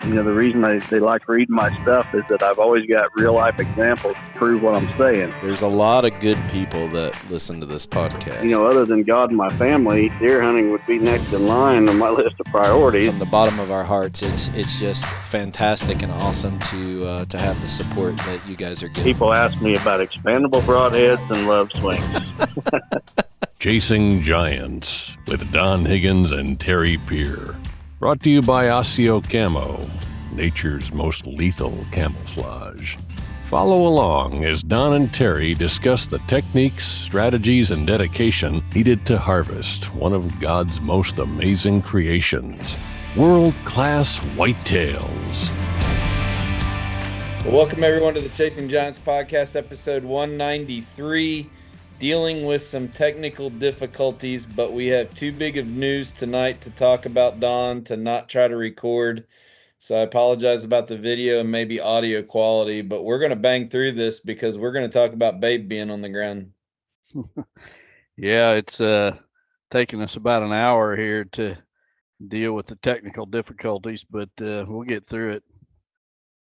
The reason they like reading my stuff is that I've always got real life examples to prove what I'm saying. There's a lot of good people that listen to this podcast. Other than God and my family, deer hunting would be next in line on my list of priorities. From the bottom of our hearts, it's just fantastic and awesome to have the support that you guys are getting. People ask me about expandable broadheads and love swings. Chasing Giants with Don Higgins and Terry Peer. Brought to you by Osseo Camo, nature's most lethal camouflage. Follow along as Don and Terry discuss the techniques, strategies, and dedication needed to harvest one of God's most amazing creations, world-class whitetails. Well, welcome everyone to the Chasing Giants podcast, episode 193. Dealing with some technical difficulties, but we have too big of news tonight to talk about, Don, to not try to record. So I apologize about the video and maybe audio quality, but we're going to bang through this because we're going to talk about Babe being on the ground. Yeah, it's taking us about an hour here to deal with the technical difficulties, but we'll get through it.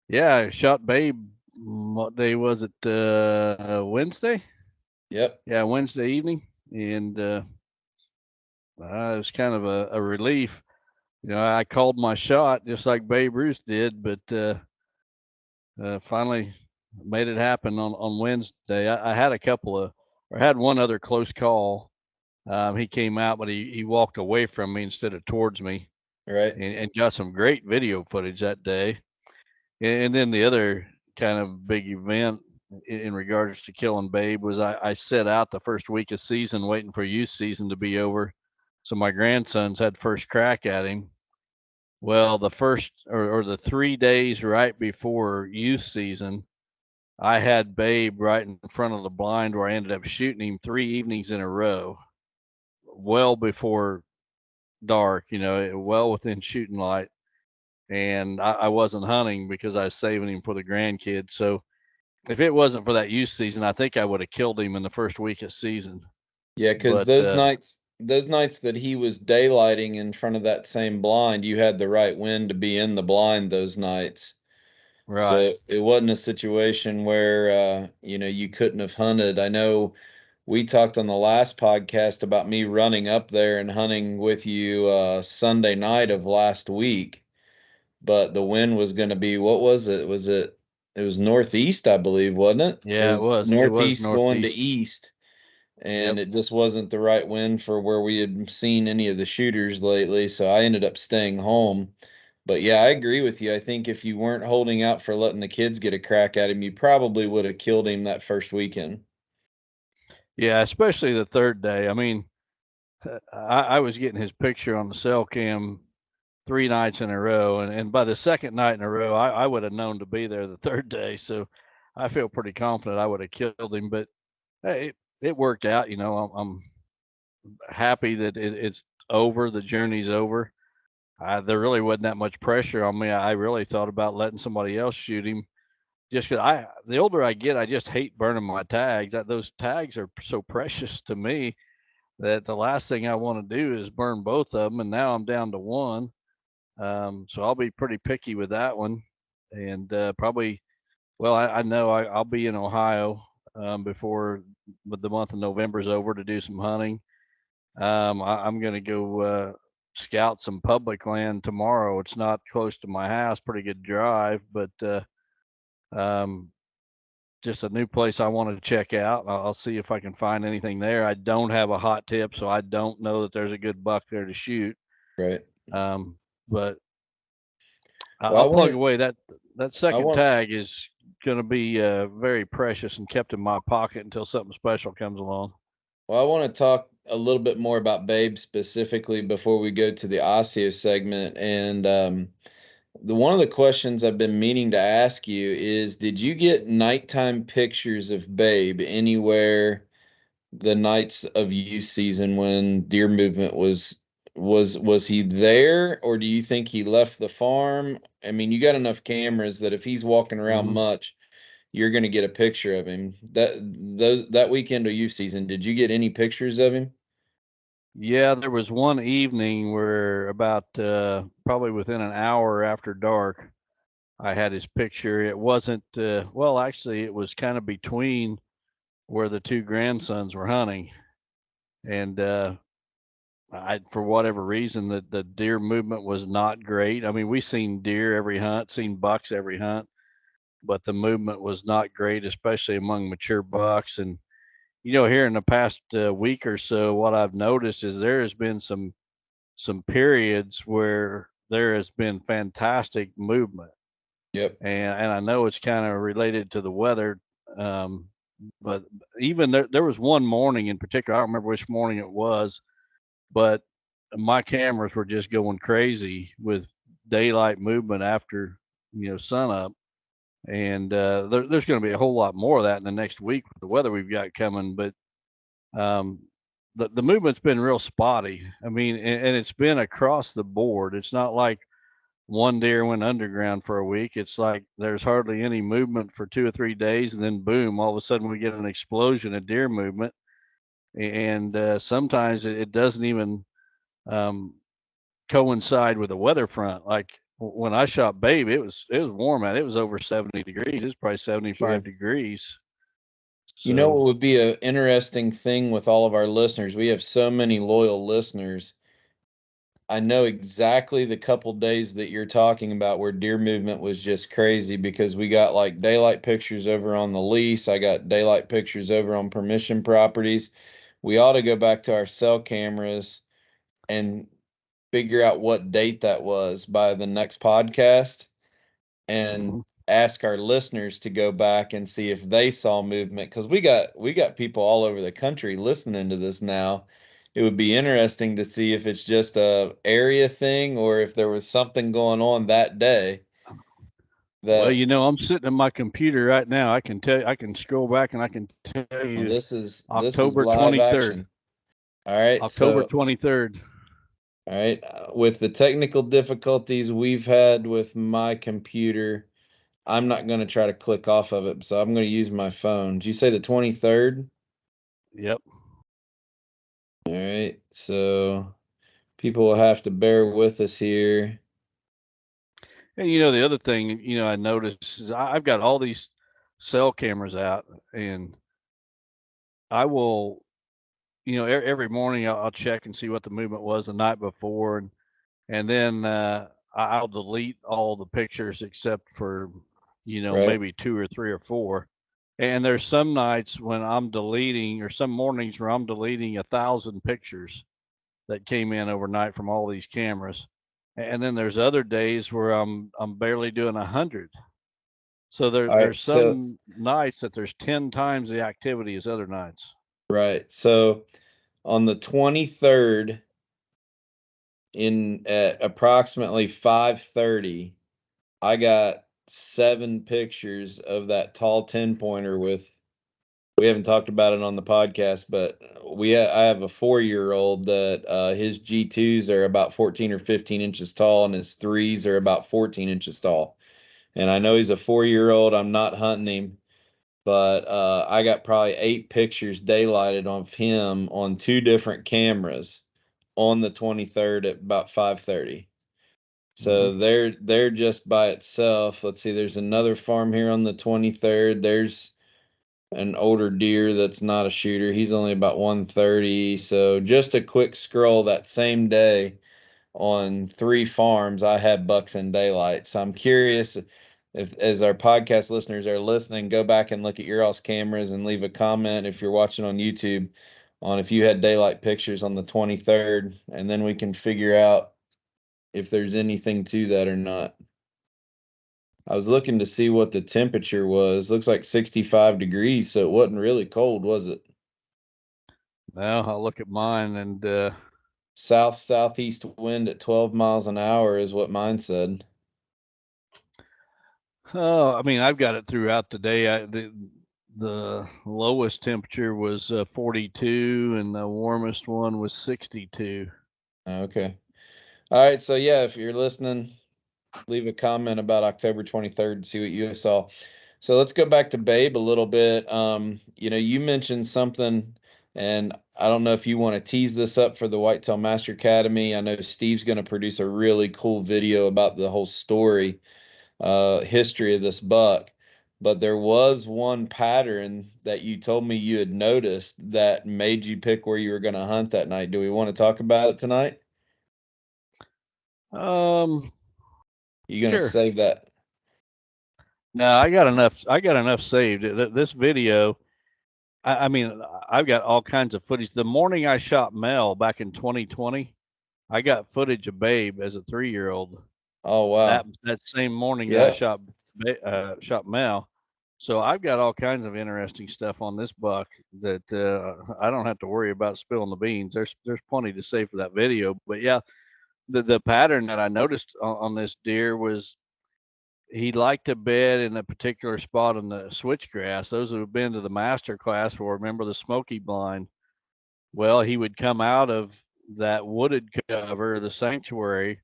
Yeah, I shot Babe, what day was it, Wednesday? Yep. Yeah, Wednesday evening, and it was kind of a relief. I called my shot just like Babe Ruth did, but finally made it happen on Wednesday. I had had one other close call. He came out, but he walked away from me instead of towards me. Right. And got some great video footage that day. And then the other kind of big event in regards to killing Babe was I set out the first week of season waiting for youth season to be over, so my grandsons had first crack at him. Well, the first or the 3 days right before youth season, I had Babe right in front of the blind where I ended up shooting him 3 evenings in a row, well before dark, well within shooting light, and I wasn't hunting because I was saving him for the grandkids. So if it wasn't for that youth season, I think I would have killed him in the first week of season. Yeah, because those nights that he was daylighting in front of that same blind, you had the right wind to be in the blind those nights. Right. So it wasn't a situation where you couldn't have hunted. I know we talked on the last podcast about me running up there and hunting with you Sunday night of last week, but the wind was going to be, what was it? It was northeast, I believe, wasn't it? Yeah, it was. Northeast, It was going to northeast. east. And Yep. It just wasn't the right wind for where we had seen any of the shooters lately. So I ended up staying home. But yeah, I agree with you. I think if you weren't holding out for letting the kids get a crack at him, you probably would have killed him that first weekend. Yeah, especially the third day. I mean, I was getting his picture on the cell cam 3 nights in a row, and by the second night in a row, I would have known to be there the third day. So I feel pretty confident I would have killed him. But hey, it worked out. I'm happy that it's over. The journey's over. There really wasn't that much pressure on me. I really thought about letting somebody else shoot him, just because the older I get, I just hate burning my tags. Those tags are so precious to me that the last thing I want to do is burn both of them. And now I'm down to one. So I'll be pretty picky with that one, and probably, well, I know I'll be in Ohio before the month of November is over to do some hunting. I'm going to go scout some public land tomorrow. It's not close to my house, pretty good drive, but just a new place I want to check out. I'll see if I can find anything there. I don't have a hot tip, so I don't know that there's a good buck there to shoot. Right. But I'll plug away. That second tag is going to be very precious and kept in my pocket until something special comes along. Well, I want to talk a little bit more about Babe specifically before we go to the Osseo segment. And one of the questions I've been meaning to ask you is, did you get nighttime pictures of Babe anywhere the nights of youth season when deer movement was he there, or do you think he left the farm? I mean, you got enough cameras that if he's walking around much, you're going to get a picture of him. That weekend of youth season, did you get any pictures of him? Yeah, there was one evening where about probably within an hour after dark, I had his picture. It wasn't well, actually, it was kind of between where the two grandsons were hunting, and I, for whatever reason, the deer movement was not great. I mean, we seen deer every hunt, seen bucks every hunt, but the movement was not great, especially among mature bucks. And here in the past week or so, what I've noticed is there has been some periods where there has been fantastic movement, Yep. and I know it's kind of related to the weather. Um, but even there was one morning in particular. I don't remember which morning it was, but my cameras were just going crazy with daylight movement after sunup, and there's going to be a whole lot more of that in the next week with the weather we've got coming. But um, the movement's been real spotty. I mean, and it's been across the board. It's not like one deer went underground for a week. It's like there's hardly any movement for 2 or 3 days, and then boom, all of a sudden we get an explosion of deer movement. And sometimes it doesn't even um, coincide with the weather front. Like when I shot Babe, it was warm out. It was over 70 degrees. It's probably Sure. 75 degrees. You know So what would be an interesting thing with all of our listeners? We have so many loyal listeners. I know exactly the couple days that you're talking about where deer movement was just crazy because we got like daylight pictures over on the lease. I got daylight pictures over on permission properties. We ought to go back to our cell cameras and figure out what date that was by the next podcast and mhm. ask our listeners to go back and see if they saw movement because we got people all over the country listening to this now. It would be interesting to see if it's just a area thing or if there was something going on that day Well, that I'm sitting at my computer right now. I can scroll back and I can tell well, you this is October live 23rd. action. All right, October so 23rd. all right, with the technical difficulties we've had with my computer, I'm not going to try to click off of it, so I'm going to use my phone. Did you say the 23rd? Yep. All right, so people will have to bear with us here. And the other thing, I noticed is I've got all these cell cameras out, and I will, every morning I'll check and see what the movement was the night before, and then I'll delete all the pictures except for, Right. maybe two or three or four. And there's some nights when I'm deleting, or some mornings where I'm deleting 1,000 pictures that came in overnight from all these cameras. And then there's other days where I'm barely doing 100. So All right, there's so some nights that there's 10 times the activity as other nights. right. So on the 23rd in at approximately 5:30, I got 7 pictures of that tall 10 pointer with we haven't talked about it on the podcast, but I have a 4-year-old that his G2s are about 14 or 15 inches tall and his threes are about 14 inches tall. And I know he's a 4-year-old. I'm not hunting him, but I got probably 8 pictures daylighted of him on 2 different cameras on the 23rd at about 5:30. Hmm. So they're just by itself. Let's see, there's another farm here on the 23rd. There's an older deer that's not a shooter. He's only about 130. So just a quick scroll that same day on 3 farms, I had bucks in daylight. So I'm curious if, as our podcast listeners are listening, go back and look at your all's cameras and leave a comment if you're watching on YouTube on if you had daylight pictures on the 23rd, and then we can figure out if there's anything to that or not. I was looking to see what the temperature was. Looks like 65 degrees, so it wasn't really cold, was it? Now I'll look at mine, and South southeast wind at 12 miles an hour is what mine said. oh, I mean, I've got it throughout the day. The lowest temperature was 42, and the warmest one was 62. Okay. All right, so yeah, if you're listening, leave a comment about October 23rd and see what you saw. So let's go back to Babe a little bit. You mentioned something, and I don't know if you want to tease this up for the Whitetail Master Academy. I know Steve's going to produce a really cool video about the whole story, history of this buck. But there was one pattern that you told me you had noticed that made you pick where you were going to hunt that night. Do we want to talk about it tonight? You going to Sure. save that? No, I got enough. I got enough saved. This video, I mean, I've got all kinds of footage. The morning I shot Mel back in 2020, I got footage of Babe as a 3-year-old. Oh, wow. That same morning that I Yeah. shot Mel. So I've got all kinds of interesting stuff on this buck that I don't have to worry about spilling the beans. There's plenty to say for that video. But yeah, the pattern that I noticed on this deer was he liked to bed in a particular spot in the switchgrass. Those who have been to the master class will remember the smoky blind. Well, he would come out of that wooded cover, the sanctuary,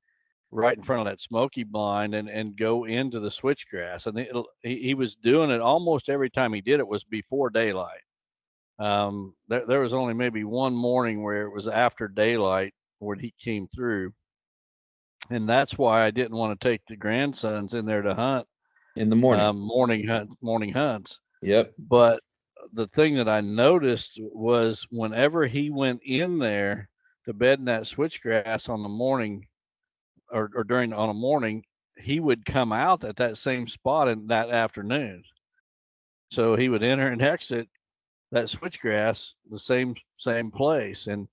right in front of that smoky blind and go into the switchgrass. And he was doing it almost every time he did it was before daylight. There was only maybe one morning where it was after daylight when he came through. And that's why I didn't want to take the grandsons in there to hunt In the morning. morning hunts. Yep. But the thing that I noticed was whenever he went in there to bed in that switchgrass on the morning or during on a morning, he would come out at that same spot in that afternoon. So he would enter and exit that switchgrass the same place. And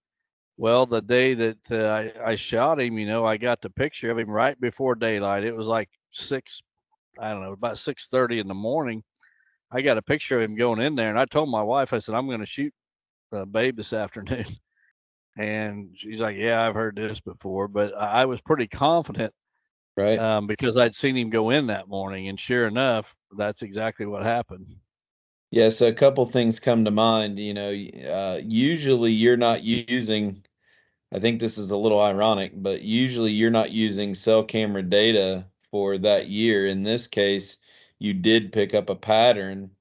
well, the day that I shot him, I got the picture of him right before daylight. It was like I don't know, about 6:30 in the morning. I got a picture of him going in there, and I told my wife, I said, I'm going to shoot Babe this afternoon. And she's like, yeah, I've heard this before, but I was pretty confident, Right. because I'd seen him go in that morning, and sure enough, that's exactly what happened. Yeah, so a couple things come to mind. Usually you're not using, I think this is a little ironic, but usually you're not using cell camera data for that year. In this case, you did pick up a pattern.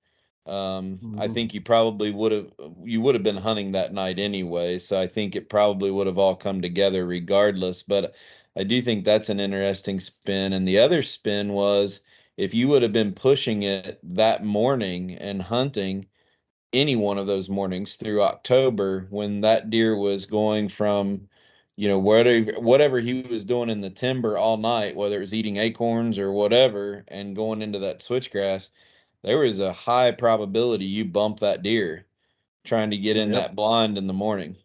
I Mhm. think you would have been hunting that night anyway, so I think it probably would have all come together regardless. But I do think that's an interesting spin. And the other spin was if you would have been pushing it that morning and hunting any one of those mornings through October when that deer was going from, whatever he was doing in the timber all night, whether it was eating acorns or whatever, and going into that switchgrass, there was a high probability you bump that deer trying to get in Yep. that blind in the morning.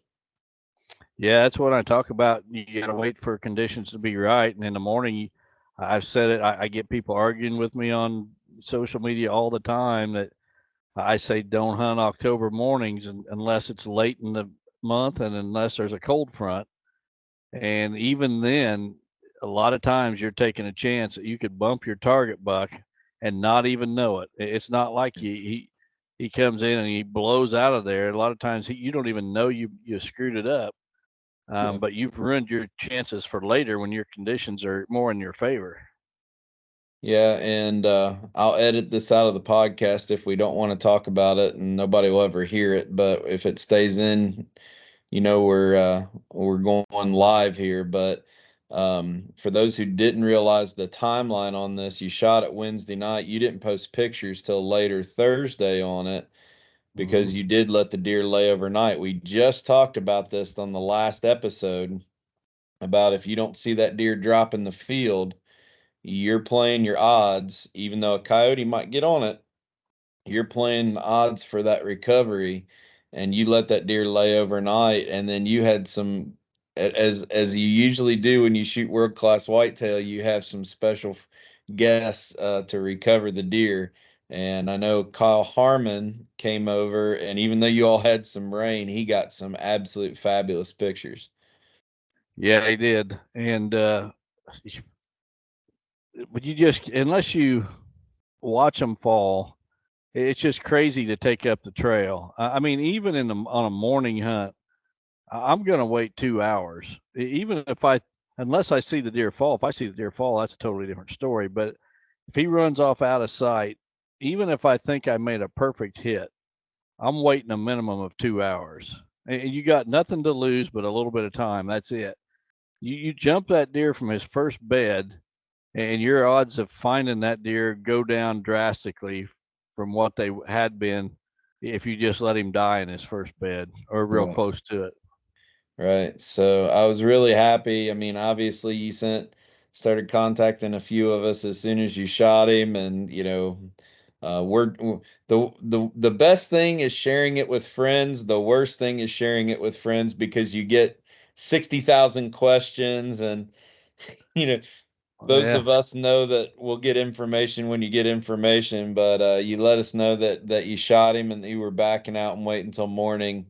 Yeah, that's what I talk about. You got to wait for conditions to be right, and in the morning, I've said it. I get people arguing with me on social media all the time that I say don't hunt October mornings unless it's late in the month and unless there's a cold front. And even then, a lot of times you're taking a chance that you could bump your target buck and not even know it. It's not like he comes in and he blows out of there. A lot of times you don't even know you screwed it up. Yeah. But you've ruined your chances for later when your conditions are more in your favor. Yeah, and I'll edit this out of the podcast if we don't want to talk about it, and nobody will ever hear it. But if it stays in, we're going live here. But for those who didn't realize the timeline on this, you shot it Wednesday night. You didn't post pictures till later Thursday on it because Mhm. you did let the deer lay overnight. We just talked about this on the last episode about if you don't see that deer drop in the field, you're playing your odds, even though a coyote might get on it, you're playing the odds for that recovery, and you let that deer lay overnight, and then you had some, as you usually do when you shoot world class whitetail, you have some special guests to recover the deer. And I know Kyle Harmon came over, and even though you all had some rain, he got some absolute fabulous pictures. Yeah, he did. And but you just unless you watch them fall, it's just crazy to take up the trail. I mean, even on a morning hunt, I'm going to wait 2 hours. Even if unless I see the deer fall. If I see the deer fall, that's a totally different story. But if he runs off out of sight, even if I think I made a perfect hit, I'm waiting a minimum of 2 hours. and you got nothing to lose but a little bit of time. That's it. You jump that deer from his first bed, and your odds of finding that deer go down drastically from what they had been if you just let him die in his first bed or real Right. close to it. Right. So I was really happy. I mean, obviously you started contacting a few of us as soon as you shot him, and the best thing is sharing it with friends. The worst thing is sharing it with friends because you get 60,000 questions, and you know those Yeah. of us know that we'll get information when you get information, but you let us know that you shot him and that you were backing out and waiting until morning.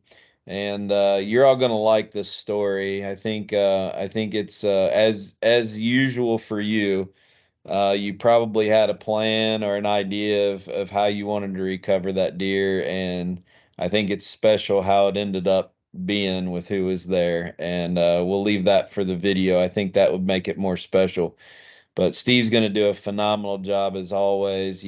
And you're all gonna like this story. I think it's as usual for you. You probably had a plan or an idea of how you wanted to recover that deer, and I think it's special how it ended up being with who was there. And we'll leave that for the video. I think that would make it more special. But Steve's going to do a phenomenal job as always.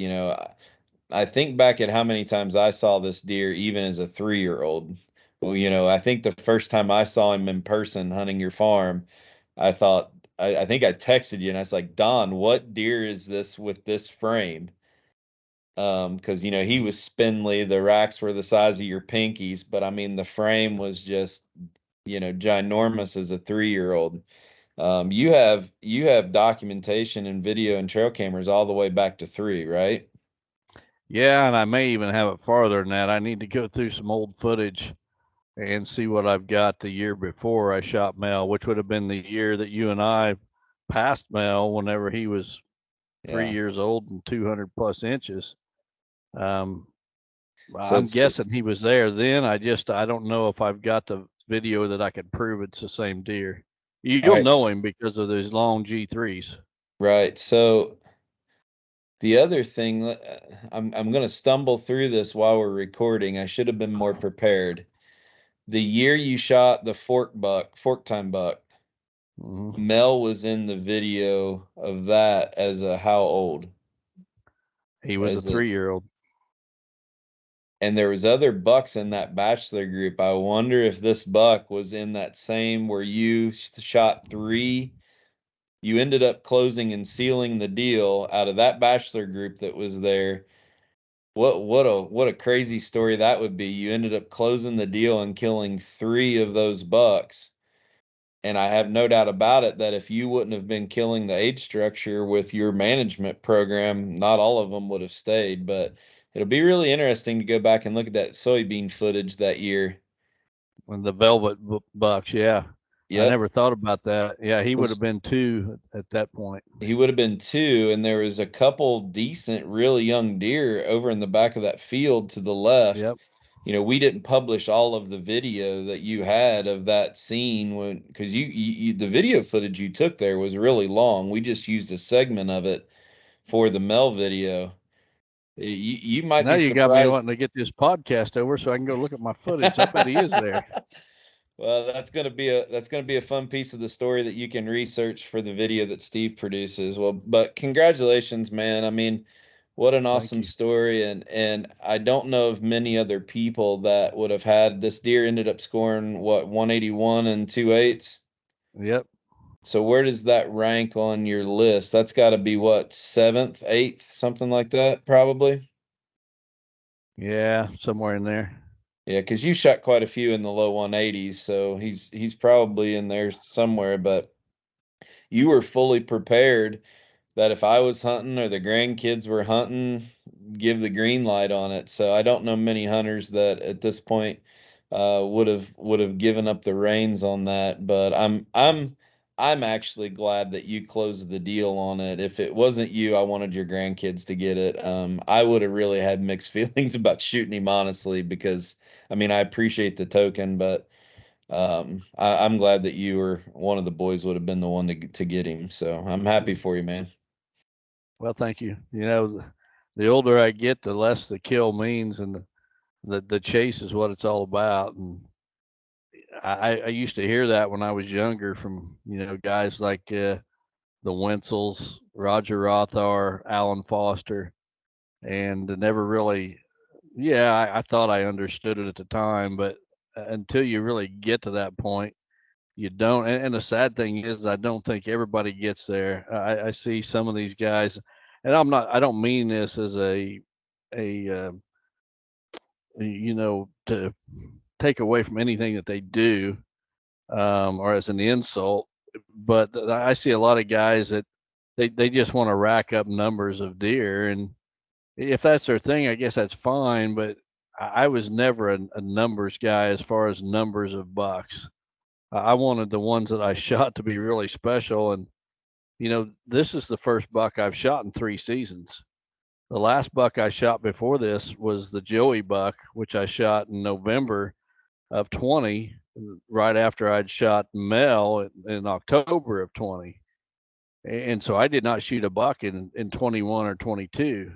I think back at how many times I saw this deer, even as a 3-year-old. Well, I think the first time I saw him in person hunting your farm, I thought, I think I texted you and I was like, Don, what deer is this with this frame? Because he was spindly, the racks were the size of your pinkies, but I mean the frame was just, ginormous as a 3-year-old. You have documentation and video and trail cameras all the way back to 3, right? Yeah, and I may even have it farther than that. I need to go through some old footage and see what I've got the year before I shot Mel, which would have been the year that you and I passed Mel whenever he was three Yeah. years old and 200 plus inches. Um, So I'm it's guessing he was there then. I don't know if I've got the video that I can prove it's the same deer. all You'll right. know him because of those long G3s. Right. So the other thing, I'm going to stumble through this while we're recording. I should have been more prepared. The year you shot the fork time buck, Mhm. Mel was in the video of that as a how old? He was a As a 3-year-old. And there was other bucks in that bachelor group. I wonder if this buck was in that same where you shot 3. You ended up closing and sealing the deal out of that bachelor group that was there. What a crazy story that would be. You ended up closing the deal and killing 3 of those bucks. And I have no doubt about it that if you wouldn't have been killing the age structure with your management program, not all of them would have stayed. But it'll be really interesting to go back and look at that soybean footage that year. When the velvet bucks, yeah. I Yep. never thought about that. Yeah, he would have Was been 2 at that point. He would have been 2, and there was a couple decent, really young deer over in the back of that field to the left. Yep. We didn't publish all of the video that you had of that scene because the video footage you took there was really long. We just used a segment of it for the Mel video. You might Now be you got me surprised. wanting to get this podcast over so I can go look at my footage. I bet he is there. Well, that's gonna be a fun piece of the story that you can research for the video that Steve produces. Well, but congratulations, man. I mean, what an Thank awesome you. story, and I don't know of many other people that would have had this deer ended up scoring what 181 and 2/8. Yep. So where does that rank on your list? That's got to be what, 7th, 8th, something like that, probably. Yeah, somewhere in there. Yeah, because you shot quite a few in the low 180s, so he's probably in there somewhere. But you were fully prepared that if I was hunting or the grandkids were hunting, give the green light on it. So I don't know many hunters that at this point would have given up the reins on that. But I'm actually glad that you closed the deal on it. If it wasn't you, I wanted your grandkids to get it. I would have really had mixed feelings about shooting him honestly, because I mean I appreciate the token, but I'm glad that you or one of the boys would have been the one to get him. So I'm happy for you, man. Well, thank you. The older I get, the less the kill means, and the chase is what it's all about. And I used to hear that when I was younger from guys like the Wenzels, Roger Rothar, Alan Foster, and never really. Yeah, I thought I understood it at the time, but until you really get to that point, you don't. And the sad thing is, I don't think everybody gets there. I see some of these guys, and I don't mean this as a to take away from anything that they do, or as an insult. But I see a lot of guys that they just want to rack up numbers of deer, and if that's their thing, I guess that's fine. But I was never a numbers guy as far as numbers of bucks. I wanted the ones that I shot to be really special, and this is the first buck I've shot in 3 seasons. The last buck I shot before this was the Joey buck, which I shot in November of 20, right after I'd shot Mel in October of 20. And so I did not shoot a buck in 21 or 22.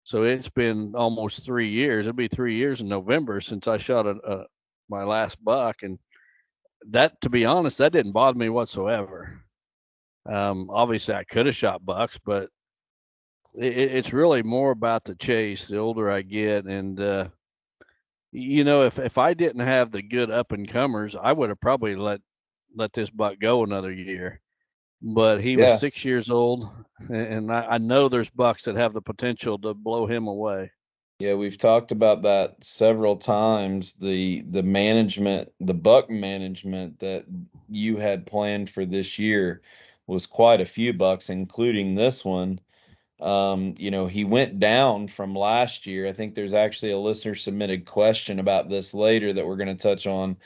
So it's been almost 3 years. It'll be 3 years in November since I shot my last buck. And that, to be honest, that didn't bother me whatsoever. Obviously, I could have shot bucks, but it's really more about the chase the older I get. And, if I didn't have the good up and comers, I would have probably let this buck go another year. But he was Yeah. 6 years old, and I know there's bucks that have the potential to blow him away. Yeah, we've talked about that several times. The management, the buck management that you had planned for this year was quite a few bucks, including this one. He went down from last year. I think there's actually a listener submitted question about this later that we're going to touch on.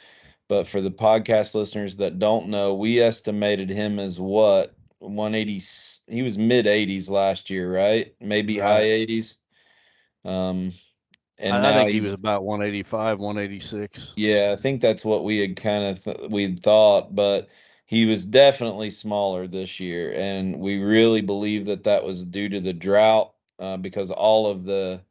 But for the podcast listeners that don't know, we estimated him as what, 180? He was mid 80s last year, right? Maybe high Right. 80s. Um, and I now think he was he's, about 185, 186. yeah, I think that's what we had kind of we'd thought, but he was definitely smaller this year, and we really believe that that was due to the drought, because all of the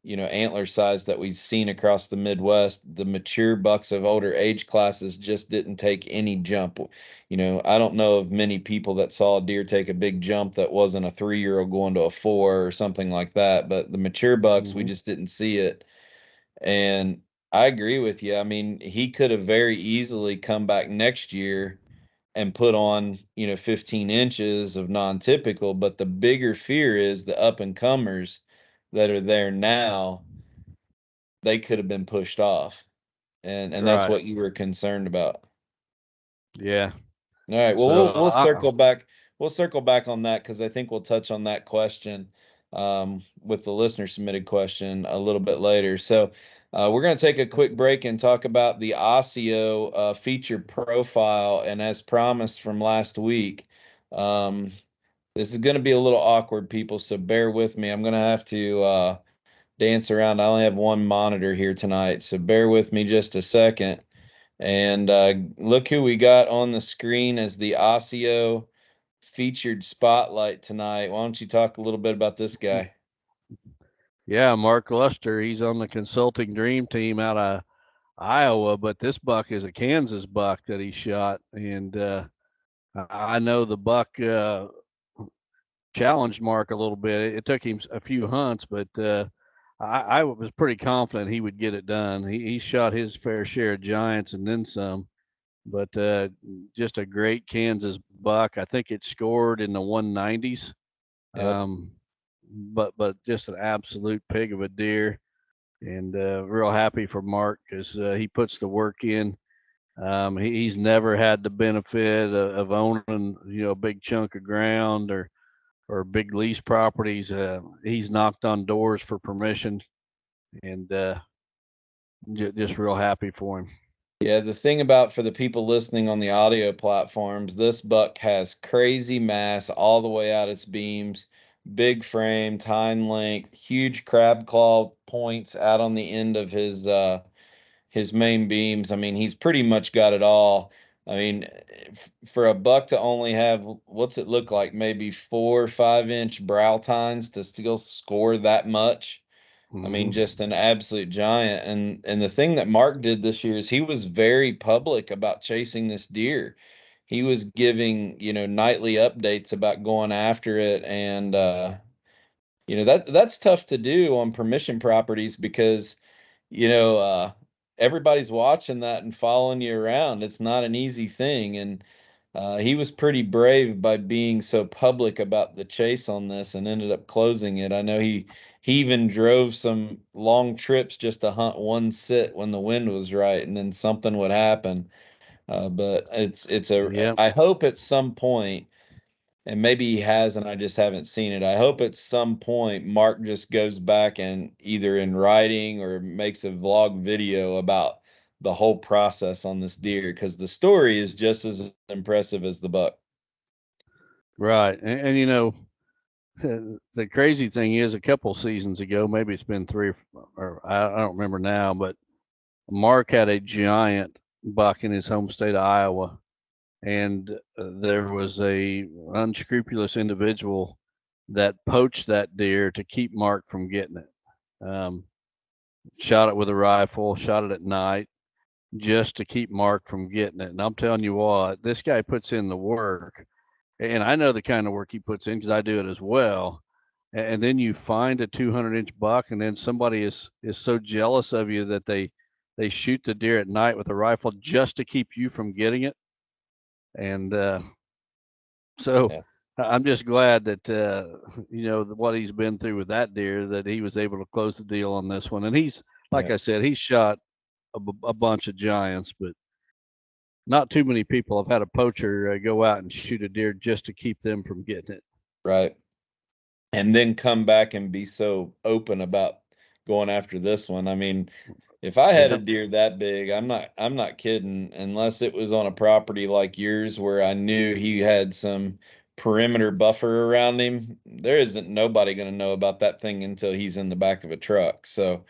antler size that we've seen across the Midwest, the mature bucks of older age classes just didn't take any jump. I don't know of many people that saw a deer take a big jump that wasn't a 3-year-old going to a 4 or something like that, but the mature bucks, we Hmm. just didn't see it. And I agree with you. I mean, he could have very easily come back next year and put on, 15 inches of non-typical, but the bigger fear is the up and comers that are there now, they could have been pushed off. And that's Right. what you were concerned about. Yeah. All right. Well, So we'll circle back. We'll circle back on that because I think we'll touch on that question, with the listener submitted question a little bit later. So we're going to take a quick break and talk about the Osseo feature profile. And as promised from last week, this is going to be a little awkward, people. So bear with me. I'm going to have to dance around. I only have one monitor here tonight, so bear with me just a second. And look who we got on the screen as the Osseo featured spotlight tonight. Why don't you talk a little bit about this guy? yeah, Mark Luster, he's on the consulting dream team out of Iowa, but this buck is a Kansas buck that he shot. And I know the buck challenged Mark a little bit. It took him a few hunts, but I was pretty confident he would get it done. He shot his fair share of giants and then some, but just a great Kansas buck. I think it scored in the 190s. Yep. But just an absolute pig of a deer, and real happy for Mark because he puts the work in. He's never had the benefit of owning a big chunk of ground or big lease properties. He's knocked on doors for permission, and just real happy for him. Yeah, the thing about for the people listening on the audio platforms, this buck has crazy mass all the way out its beams, big frame, tine length, huge crab claw points out on the end of his main beams. I mean, he's pretty much got it all. I mean, for a buck to only have, what's it look like, maybe 4 or 5 inch brow tines to still score that much. I mean, Hmm. just an absolute giant. And the thing that Mark did this year is he was very public about chasing this deer. He was giving, nightly updates about going after it. And that's tough to do on permission properties because, you know, uh everybody's watching that and following you around. It's not an easy thing. And he was pretty brave by being so public about the chase on this and ended up closing it. I know he even drove some long trips just to hunt one sit when the wind was right, and then something would happen. But Yeah. I hope at some point, and maybe he has, and I just haven't seen it. I hope at some point Mark just goes back and either in writing or makes a vlog video about the whole process on this deer, because the story is just as impressive as the buck. Right. And you know, the crazy thing is, a couple seasons ago, maybe it's been three, or I don't remember now, but Mark had a giant buck in his home state of Iowa, and there was a unscrupulous individual that poached that deer to keep Mark from getting it. Shot it with a rifle, shot it at night, just to keep Mark from getting it. And I'm telling you what, this guy puts in the work, and I know the kind of work he puts in because I do it as well. And then you find a 200-inch buck, and then somebody is so jealous of you that they shoot the deer at night with a rifle just to keep you from getting it. And so Yeah. I'm just glad that you know, what he's been through with that deer, that he was able to close the deal on this one. And he's, like Yeah. I said, he's shot a bunch of giants, but not too many people have had a poacher go out and shoot a deer just to keep them from getting it. Right. And then come back and be so open about going after this one. I mean, if I had a Yep. deer that big, I'm not kidding, unless it was on a property like yours where I knew he had some perimeter buffer around him. There isn't nobody going to know about that thing until he's in the back of a truck. So,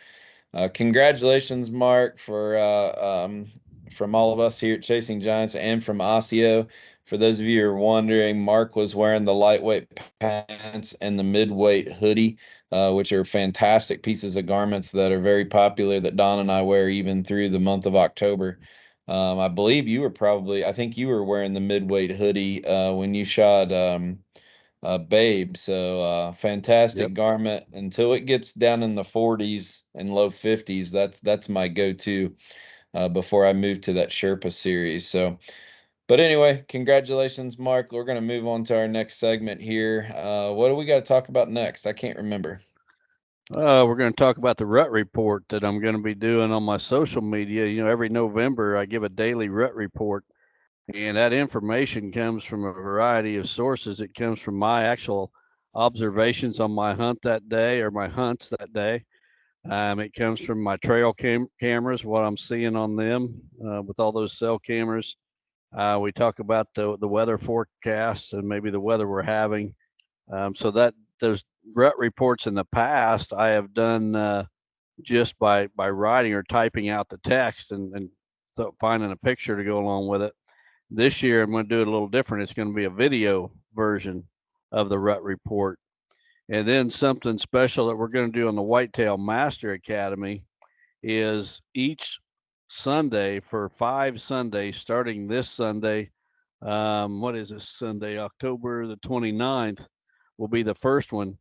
congratulations, Mark, for from all of us here at Chasing Giants and from Osseo. For those of you who are wondering, Mark was wearing the lightweight pants and the midweight hoodie, which are fantastic pieces of garments that are very popular that Don and I wear even through the month of October. I believe I think you were wearing the midweight hoodie when you shot Babe. So Yep. fantastic garment until it gets down in the 40s and low 50s. That's my go-to before I move to that Sherpa series. So, but anyway, congratulations, Mark. We're going to move on to our next segment here. What do we got to talk about next? I can't remember. We're going to talk about the rut report that I'm going to be doing on my social media. You know, every November I give a daily rut report, and that information comes from a variety of sources. It comes from my actual observations on my hunt that day, or my hunts that day. It comes from my trail cameras, what I'm seeing on them with all those cell cameras. We talk about the weather forecast and maybe the weather we're having. So that those rut reports in the past I have done just by writing or typing out the text and finding a picture to go along with it. This year I'm going to do it a little different. It's going to be a video version of the rut report. And then something special that we're going to do on the Whitetail Master Academy is each Sunday for 5 Sundays, starting this Sunday. What is this Sunday? October the 29th will be the first one.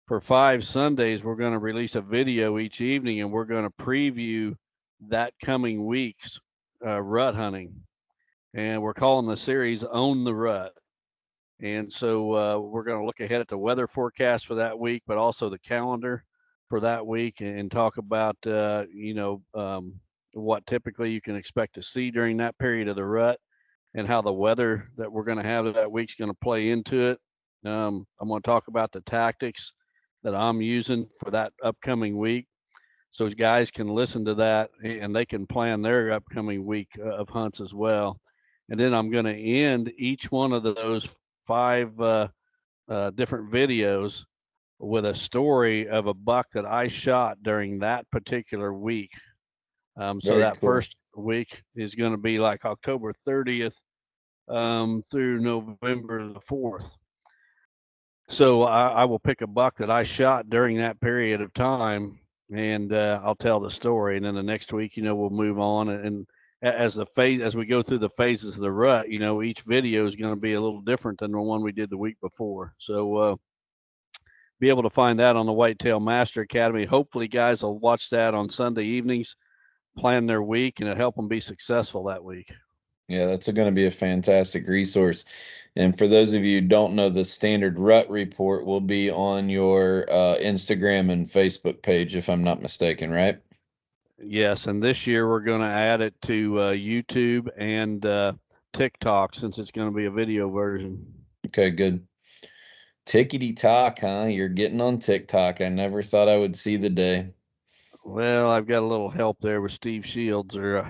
For 5 Sundays, we're going to release a video each evening, and we're going to preview that coming week's rut hunting. And we're calling the series Own the Rut. And so we're going to look ahead at the weather forecast for that week, but also the calendar for that week, and talk about, what typically you can expect to see during that period of the rut, and how the weather that we're going to have that week's going to play into it. I'm going to talk about the tactics that I'm using for that upcoming week, so guys can listen to that and they can plan their upcoming week of hunts as well. And then I'm going to end each one of those 5 different videos with a story of a buck that I shot during that particular week. So Very that cool. first week is going to be like October 30th through November the 4th. So I will pick a buck that I shot during that period of time, and I'll tell the story. And then the next week, we'll move on. And as we go through the phases of the rut, each video is going to be a little different than the one we did the week before. So be able to find that on the Whitetail Master Academy. Hopefully, guys will watch that on Sunday evenings. plan their week and it'll help them be successful that week. Yeah, that's going to be a fantastic resource. And for those of you who don't know, the standard rut report will be on your Instagram and Facebook page, if I'm not mistaken, right? Yes, and this year we're going to add it to YouTube and TikTok since it's going to be a video version. Okay, good. Tickety tock, huh? You're getting on TikTok. I never thought I would see the day. Well, I've got a little help there with Steve Shields. The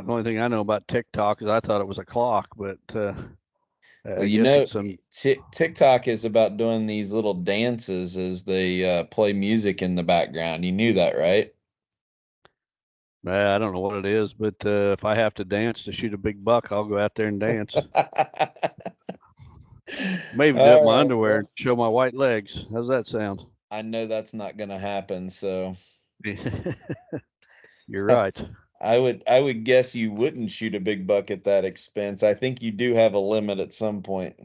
only thing I know about TikTok is I thought it was a clock, but Well, I you guess know, it's some. TikTok is about doing these little dances as they play music in the background. You knew that, right? I don't know what it is, but if I have to dance to shoot a big buck, I'll go out there and dance. Maybe dip All my right. underwear and Well, show my white legs. How's that sound? I know that's not going to happen, so You're right. I would guess you wouldn't shoot a big buck at that expense. I think you do have a limit at some point.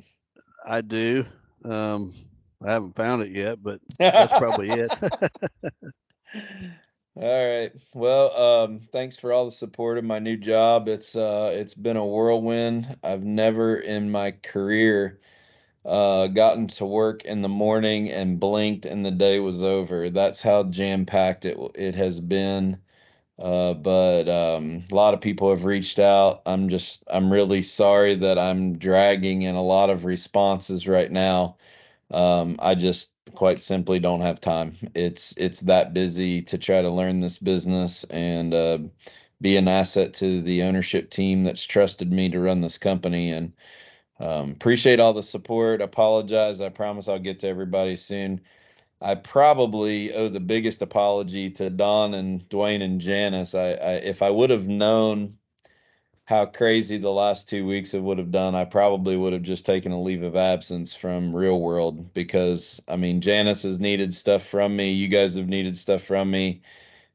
I do. I haven't found it yet, but that's probably it. All right. Well, thanks for all the support of my new job. It's been a whirlwind. I've never in my career gotten to work in the morning and blinked and the day was over. That's how jam-packed it has been. But a lot of people have reached out. I'm really sorry that I'm dragging in a lot of responses right now. I just quite simply don't have time. It's that busy to try to learn this business and be an asset to the ownership team that's trusted me to run this company. And appreciate all the support. Apologize. I promise I'll get to everybody soon. I probably owe the biggest apology to Don and Dwayne and Janice. If I would have known how crazy the last 2 weeks it would have done, I probably would have just taken a leave of absence from real world because I mean Janice has needed stuff from me, you guys have needed stuff from me,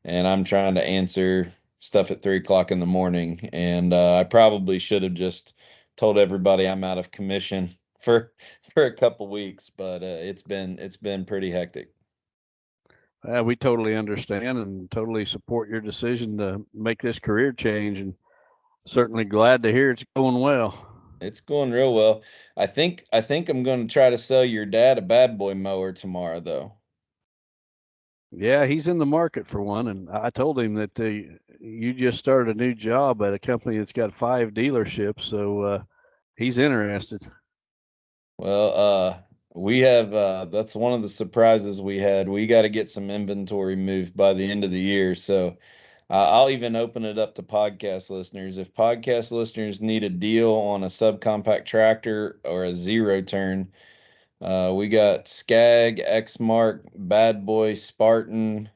and I'm trying to answer stuff at 3 o'clock in the morning. And I probably should have just told everybody I'm out of commission for a couple weeks, but it's been pretty hectic. We totally understand and totally support your decision to make this career change, and certainly glad to hear it's going well. It's going real well. I think I'm going to try to sell your dad a bad boy mower tomorrow, though. Yeah, he's in the market for one, and I told him that you just started a new job at a company that's got 5 dealerships, so he's interested. Well, we have that's one of the surprises we had. We got to get some inventory moved by the end of the year, so I'll even open it up to podcast listeners. If podcast listeners need a deal on a subcompact tractor or a zero turn, we got Skag, X-Mark, Bad Boy, Spartan,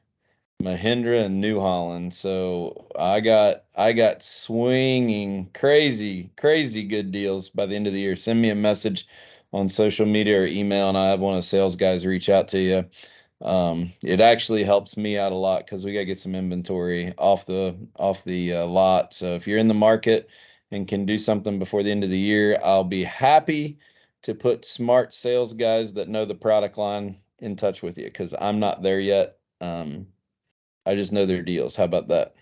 Mahindra, and New Holland. So I got swinging crazy good deals by the end of the year. Send me a message on social media or email, and I have one of the sales guys reach out to you. It actually helps me out a lot because we got to get some inventory off the lot. So if you're in the market and can do something before the end of the year, I'll be happy to put smart sales guys that know the product line in touch with you because I'm not there yet. I just know their deals. How about that?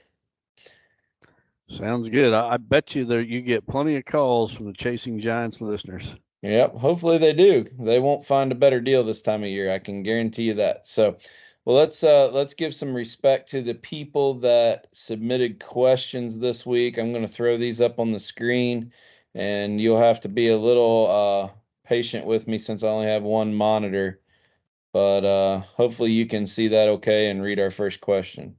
Sounds good. I bet you that you get plenty of calls from the Chasing Giants listeners. Yep, hopefully they do. They won't find a better deal this time of year. I can guarantee you that. So, well, let's give some respect to the people that submitted questions this week. I'm going to throw these up on the screen, and you'll have to be a little patient with me since I only have one monitor. But hopefully you can see that okay and read our first question.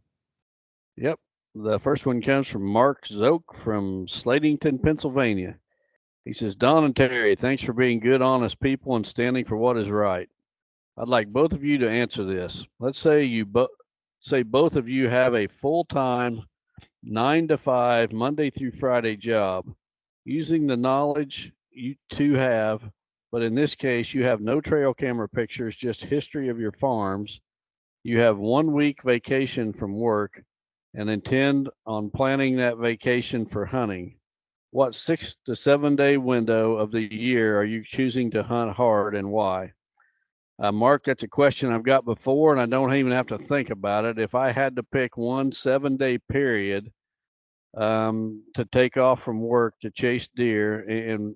Yep. The first one comes from Mark Zoke from Slatington, Pennsylvania. He says, Don and Terry, thanks for being good, honest people and standing for what is right. I'd like both of you to answer this. Let's say both of you have a full-time 9 to 5 Monday through Friday job using the knowledge you two have, but in this case you have no trail camera pictures, just history of your farms. You have 1 week vacation from work and intend on planning that vacation for hunting. What 6 to 7 day window of the year are you choosing to hunt hard and why? Mark, that's a question I've got before, and I don't even have to think about it. If I had to pick one 7-day period to take off from work to chase deer and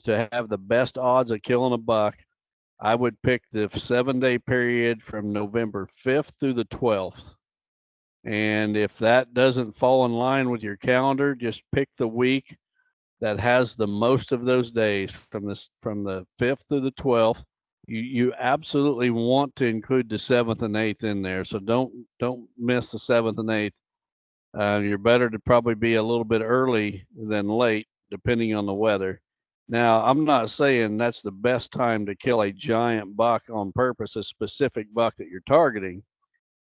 to have the best odds of killing a buck, I would pick the 7-day period from November 5th through the 12th. And if that doesn't fall in line with your calendar, just pick the week that has the most of those days from the 5th through the 12th. You absolutely want to include the 7th and 8th in there. So don't miss the 7th and 8th. You're better to probably be a little bit early than late, depending on the weather. Now, I'm not saying that's the best time to kill a giant buck on purpose, a specific buck that you're targeting,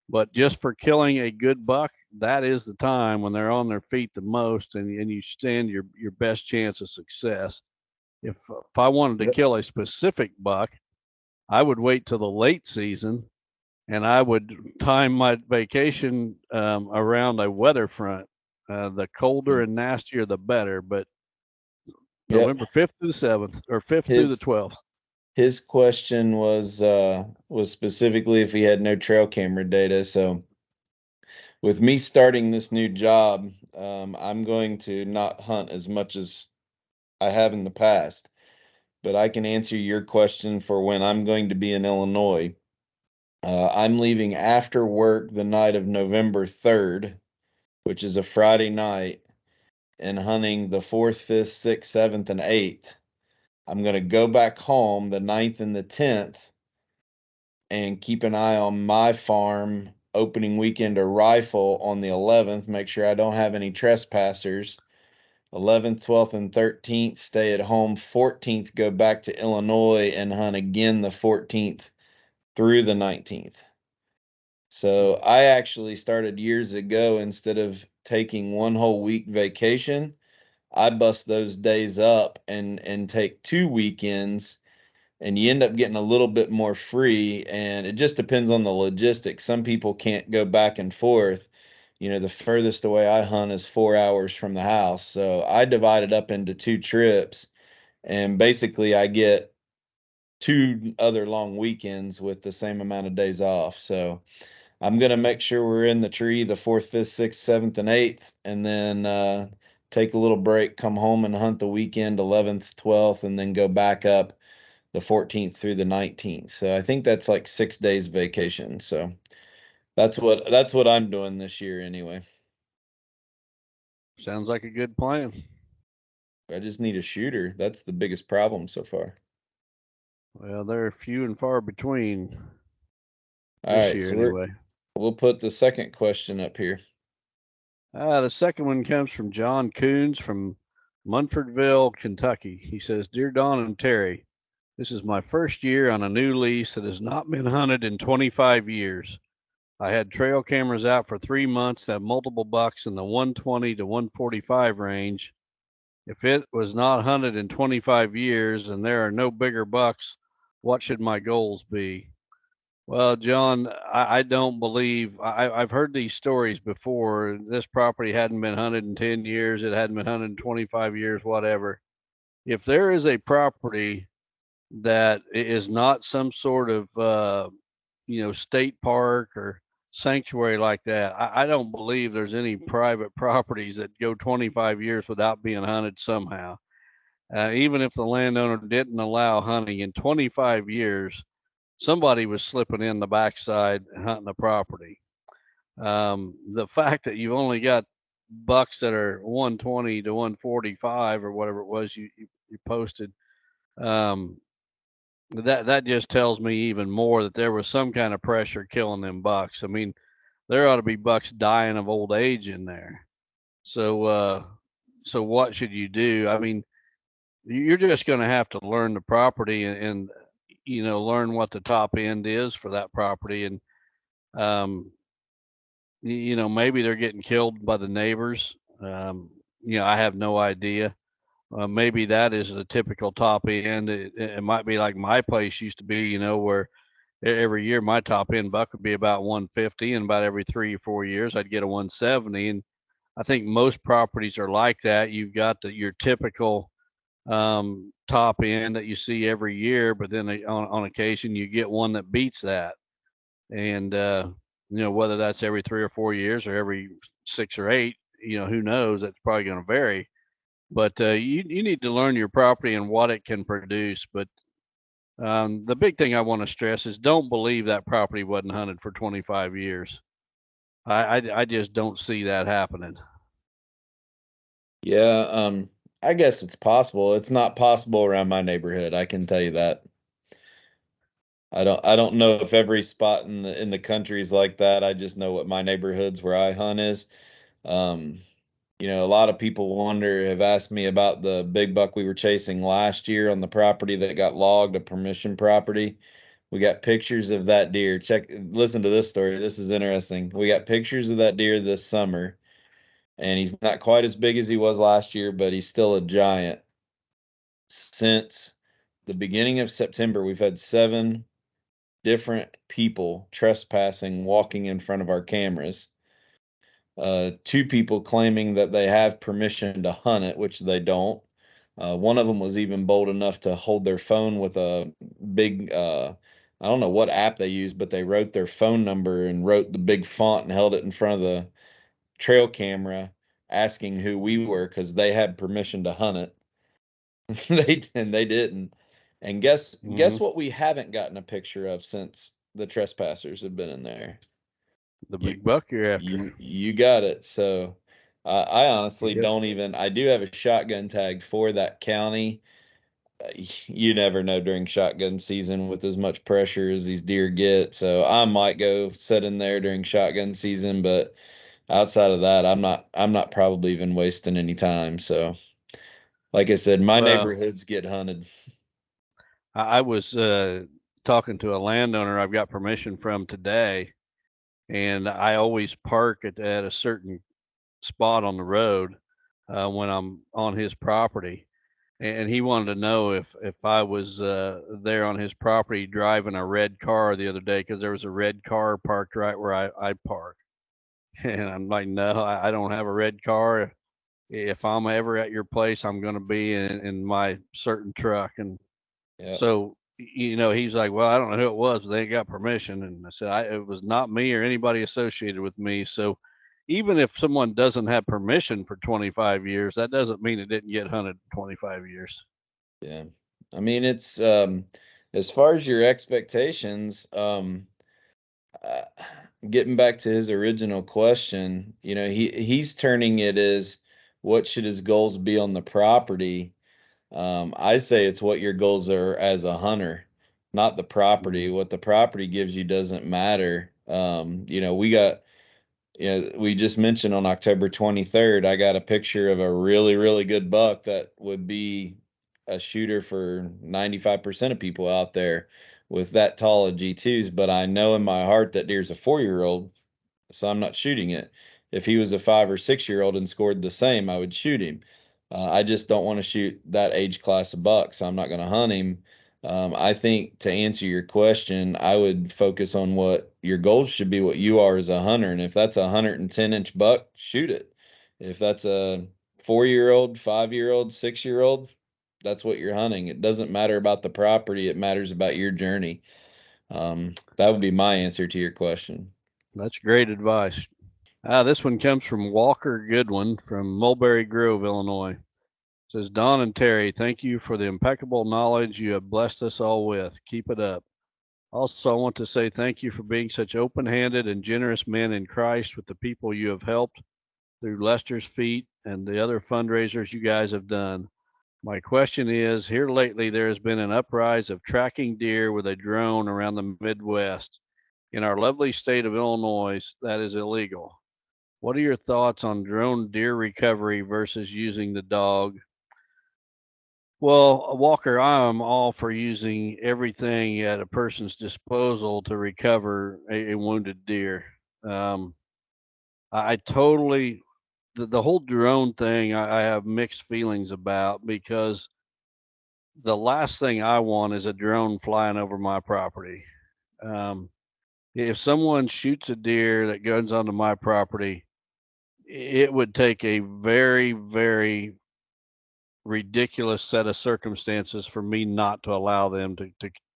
but just for killing a good buck, that is the time when they're on their feet the most, and you stand your best chance of success. If I wanted to kill a specific buck, I would wait till the late season, and I would time my vacation around a weather front. The colder and nastier, the better. But Yep. November 5th through the 7th, or 5th through the 12th. His question was specifically if he had no trail camera data. So with me starting this new job, I'm going to not hunt as much as I have in the past. But I can answer your question for when I'm going to be in Illinois. I'm leaving after work the night of November 3rd, which is a Friday night, and hunting the 4th, 5th, 6th, 7th, and 8th. I'm going to go back home the 9th and the 10th and keep an eye on my farm opening weekend or rifle on the 11th. Make sure I don't have any trespassers. 11th, 12th, and 13th, stay at home. 14th, go back to Illinois and hunt again the 14th through the 19th. So I actually started years ago, instead of taking one whole week vacation, I bust those days up and take 2 weekends, and you end up getting a little bit more free, and it just depends on the logistics. Some people can't go back and forth. The furthest away I hunt is 4 hours from the house. So I divide it up into 2 trips, and basically I get 2 other long weekends with the same amount of days off. So I'm going to make sure we're in the tree the 4th, 5th, 6th, 7th, and 8th, and then take a little break, come home and hunt the weekend 11th, 12th, and then go back up the 14th through the 19th. So I think that's like 6 days vacation. So that's what I'm doing this year anyway. Sounds like a good plan. I just need a shooter. That's the biggest problem so far. Well, they're few and far between All this right, year so anyway. We'll put the second question up here. The second one comes from John Coons from Munfordville, Kentucky. He says, "Dear Don and Terry, this is my first year on a new lease that has not been hunted in 25 years. I had trail cameras out for 3 months that have multiple bucks in the 120 to 145 range. If it was not hunted in 25 years and there are no bigger bucks, what should my goals be?" Well, John, I don't believe I've heard these stories before. This property hadn't been hunted in 10 years. It hadn't been hunted in 25 years, whatever. If there is a property that is not some sort of, state park or sanctuary like that, I don't believe there's any private properties that go 25 years without being hunted somehow. Even if the landowner didn't allow hunting in 25 years, somebody was slipping in the backside and hunting the property. The fact that you've only got bucks that are 120 to 145 or whatever it was you posted, that just tells me even more that there was some kind of pressure killing them bucks. I mean, there ought to be bucks dying of old age in there. So what should you do? I mean, you're just going to have to learn the property and learn what the top end is for that property. And, maybe they're getting killed by the neighbors. I have no idea. Maybe that is the typical top end. It might be like my place used to be, where every year my top end buck would be about 150, and about every 3 or 4 years I'd get a 170. And I think most properties are like that. You've got your typical top end that you see every year, but then on occasion you get one that beats that. And, whether that's every 3 or 4 years or every 6 or 8, who knows? That's probably going to vary. But you need to learn your property and what it can produce. But the big thing I want to stress is don't believe that property wasn't hunted for 25 years. I just don't see that happening. Yeah, I guess it's possible. It's not possible around my neighborhood, I can tell you that. I don't know if every spot in the country is like that. I just know what my neighborhoods where I hunt is. Um, a lot of people have asked me about the big buck we were chasing last year on the property that got logged, a permission property. We got pictures of that deer. Listen to this story. This is interesting. We got pictures of that deer this summer, and he's not quite as big as he was last year, but he's still a giant. Since the beginning of September, we've had 7 different people trespassing, walking in front of our cameras. 2 people claiming that they have permission to hunt it, which they don't. One of them was even bold enough to hold their phone with a big, I don't know what app they used, but they wrote their phone number and wrote the big font and held it in front of the trail camera, asking who we were because they had permission to hunt it. They didn't. And guess Hmm. what we haven't gotten a picture of since the trespassers have been in there. The You big buck you're after. you got it. So I honestly Yep. don't even. I do have a shotgun tag for that county. You never know during shotgun season with as much pressure as these deer get. So I might go sit in there during shotgun season, but outside of that, I'm not probably even wasting any time. So like I said, my Well, neighborhoods get hunted. I was talking to a landowner I've got permission from today, and I always park at a certain spot on the road when I'm on his property. And he wanted to know if I was there on his property driving a red car the other day because there was a red car parked right where I park. And I'm like, no, I don't have a red car. If I'm ever at your place, I'm going to be in my certain truck. And Yeah. so, he's like, well, I don't know who it was, but they ain't got permission. And I said, it was not me or anybody associated with me. So even if someone doesn't have permission for 25 years, that doesn't mean it didn't get hunted 25 years. Yeah. I mean, it's as far as your expectations, uh, getting back to his original question, he's turning it as what should his goals be on the property. I say it's what your goals are as a hunter, not the property. Mhm. What the property gives you doesn't matter. We just mentioned on October 23rd, I got a picture of a really, really good buck that would be a shooter for 95% of people out there with that tall of G2s. But I know in my heart that deer's a 4-year-old, so I'm not shooting it. If he was a 5 or 6-year-old and scored the same, I would shoot him. I just don't want to shoot that age class of buck, so I'm not going to hunt him. I think to answer your question, I would focus on what your goals should be, what you are as a hunter. And if that's a 110-inch buck, shoot it. If that's a 4-year-old, 5-year-old, 6-year-old, that's what you're hunting. It doesn't matter about the property, it matters about your journey. That would be my answer to your question. That's great advice. This one comes from Walker Goodwin from Mulberry Grove, Illinois. It says, Don and Terry, thank you for the impeccable knowledge you have blessed us all with. Keep it up. Also, I want to say thank you for being such open handed and generous men in Christ with the people you have helped through Lester's Feet and the other fundraisers you guys have done. My question is, here lately there has been an uprise of tracking deer with a drone around the Midwest. In our lovely state of Illinois, that is illegal. What are your thoughts on drone deer recovery versus using the dog? Well, Walker, I am all for using everything at a person's disposal to recover a wounded deer. Um, I totally, the whole drone thing, I have mixed feelings about because the last thing I want is a drone flying over my property. Um, if someone shoots a deer that goes onto my property, it would take a very, very ridiculous set of circumstances for me not to allow them to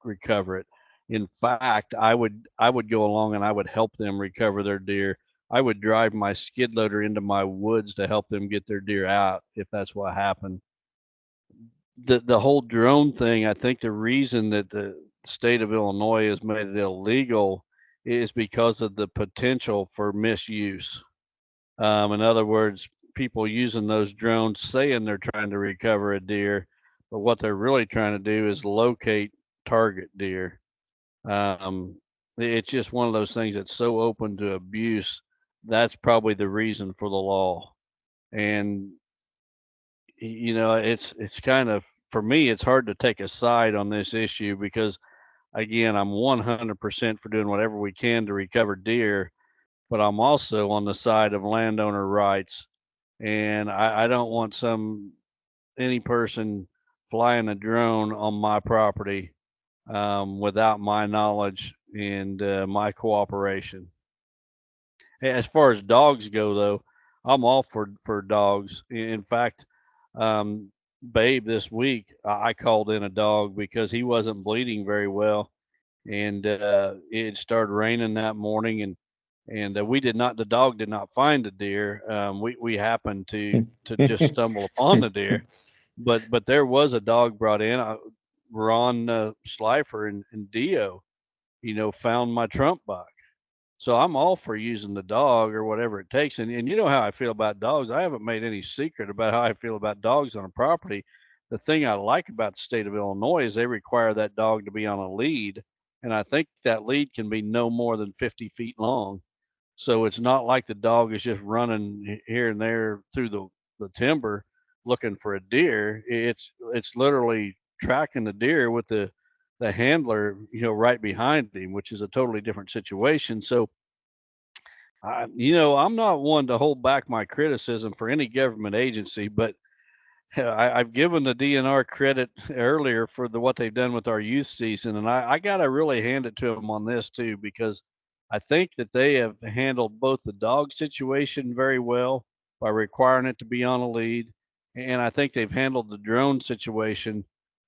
recover it. In fact, I would go along and I would help them recover their deer. I would drive my skid loader into my woods to help them get their deer out if that's what happened. The whole drone thing, I think the reason that the state of Illinois has made it illegal is because of the potential for misuse. In other words, people using those drones saying they're trying to recover a deer, but what they're really trying to do is locate target deer. Um, it's just one of those things that's so open to abuse. That's probably the reason for the law. And it's kind of, for me, it's hard to take a side on this issue because, again, I'm 100% for doing whatever we can to recover deer, but I'm also on the side of landowner rights. And I don't want any person flying a drone on my property without my knowledge and my cooperation. As far as dogs go, though, I'm all for dogs. In fact, Babe, this week I called in a dog because he wasn't bleeding very well, and it started raining that morning, and the dog did not find the deer. We happened to just stumble upon the deer, but there was a dog brought in. Ron Slifer and Dio, found my trump buck. So I'm all for using the dog or whatever it takes. And you know how I feel about dogs. I haven't made any secret about how I feel about dogs on a property. The thing I like about the state of Illinois is they require that dog to be on a lead. And I think that lead can be no more than 50 feet long. So it's not like the dog is just running here and there through the timber looking for a deer. It's literally tracking the deer with the handler, right behind him, which is a totally different situation. So, I'm not one to hold back my criticism for any government agency, but I've given the DNR credit earlier for what they've done with our youth season, and I got to really hand it to them on this too, because I think that they have handled both the dog situation very well by requiring it to be on a lead, and I think they've handled the drone situation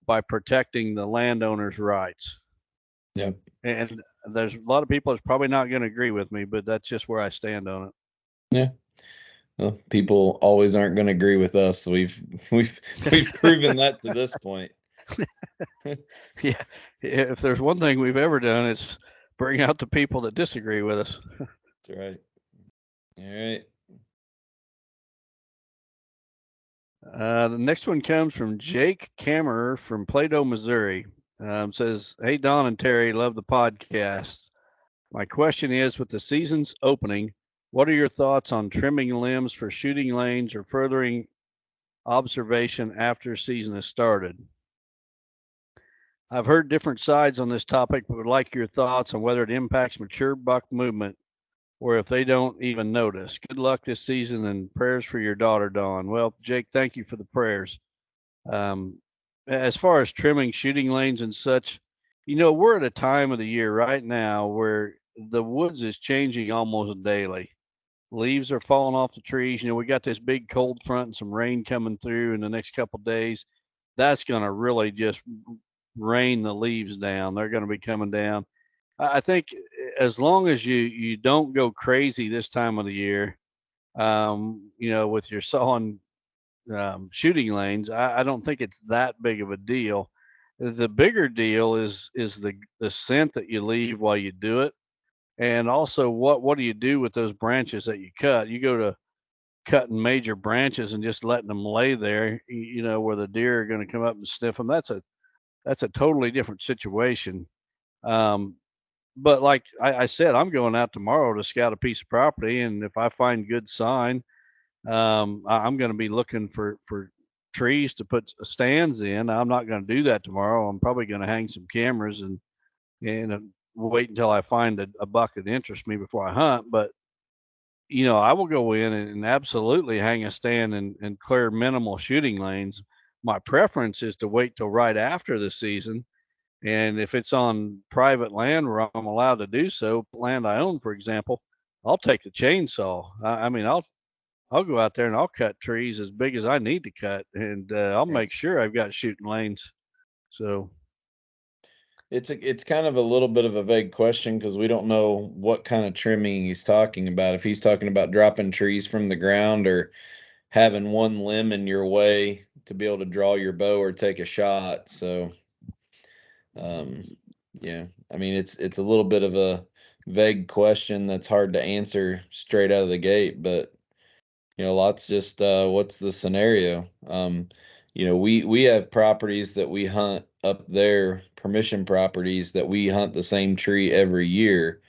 by protecting the landowner's rights. Yep. And there's a lot of people that's probably not going to agree with me, but that's just where I stand on it. Yeah. Well, people always aren't going to agree with us. We've proven that to this point. Yeah. If there's one thing we've ever done, it's bring out the people that disagree with us. That's right. All right. The next one comes from Jake Kammerer from Plato, Missouri. Says, "Hey, Don and Terry, love the podcast. My question is, with the season's opening, what are your thoughts on trimming limbs for shooting lanes or furthering observation after season has started? I've heard different sides on this topic, but would like your thoughts on whether it impacts mature buck movement or if they don't even notice. Good luck this season and prayers for your daughter, Dawn." Well, Jake, thank you for the prayers. As far as trimming shooting lanes and such, we're at a time of the year right now where the woods is changing almost daily. Leaves are falling off the trees. We got this big cold front and some rain coming through in the next couple of days. That's going to really just rain the leaves down. They're going to be coming down. I think as long as you don't go crazy this time of the year, with your sawing shooting lanes, I don't think it's that big of a deal. The bigger deal is the scent that you leave while you do it, and also what do you do with those branches that you cut? You go to cutting major branches and just letting them lay there, where the deer are going to come up and sniff them. That's a totally different situation. But like I said, I'm going out tomorrow to scout a piece of property, and if I find good sign, I'm going to be looking for trees to put stands in. I'm not going to do that tomorrow. I'm probably going to hang some cameras and wait until I find a buck that interests me before I hunt. But I will go in and absolutely hang a stand and clear minimal shooting lanes. My preference is to wait till right after the season. And if it's on private land where I'm allowed to do so, land I own, for example, I'll take the chainsaw. I mean, I'll go out there and I'll cut trees as big as I need to cut, and I'll make sure I've got shooting lanes. So It's kind of a little bit of a vague question because we don't know what kind of trimming he's talking about. If he's talking about dropping trees from the ground or having one limb in your way to be able to draw your bow or take a shot. So, um, yeah, I mean, it's a little bit of a vague question that's hard to answer straight out of the gate, but lots just what's the scenario? We have properties that we hunt up there, permission properties that we hunt the same tree every year.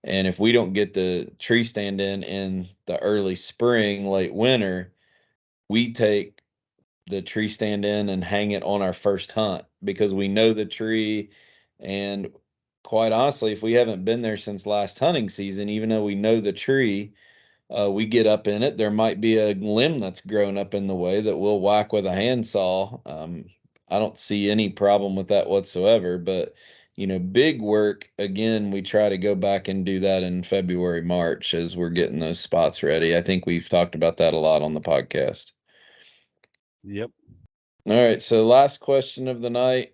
And if we don't get the tree stand in the early spring, late winter, we take the tree stand in and hang it on our first hunt because we know the tree. And quite honestly, if we haven't been there since last hunting season, even though we know the tree, we get up in it. There might be a limb that's grown up in the way that we'll whack with a handsaw. I don't see any problem with that whatsoever. But, big work, again, we try to go back and do that in February, March as we're getting those spots ready. I think we've talked about that a lot on the podcast. yep. All right. So, last question of the night.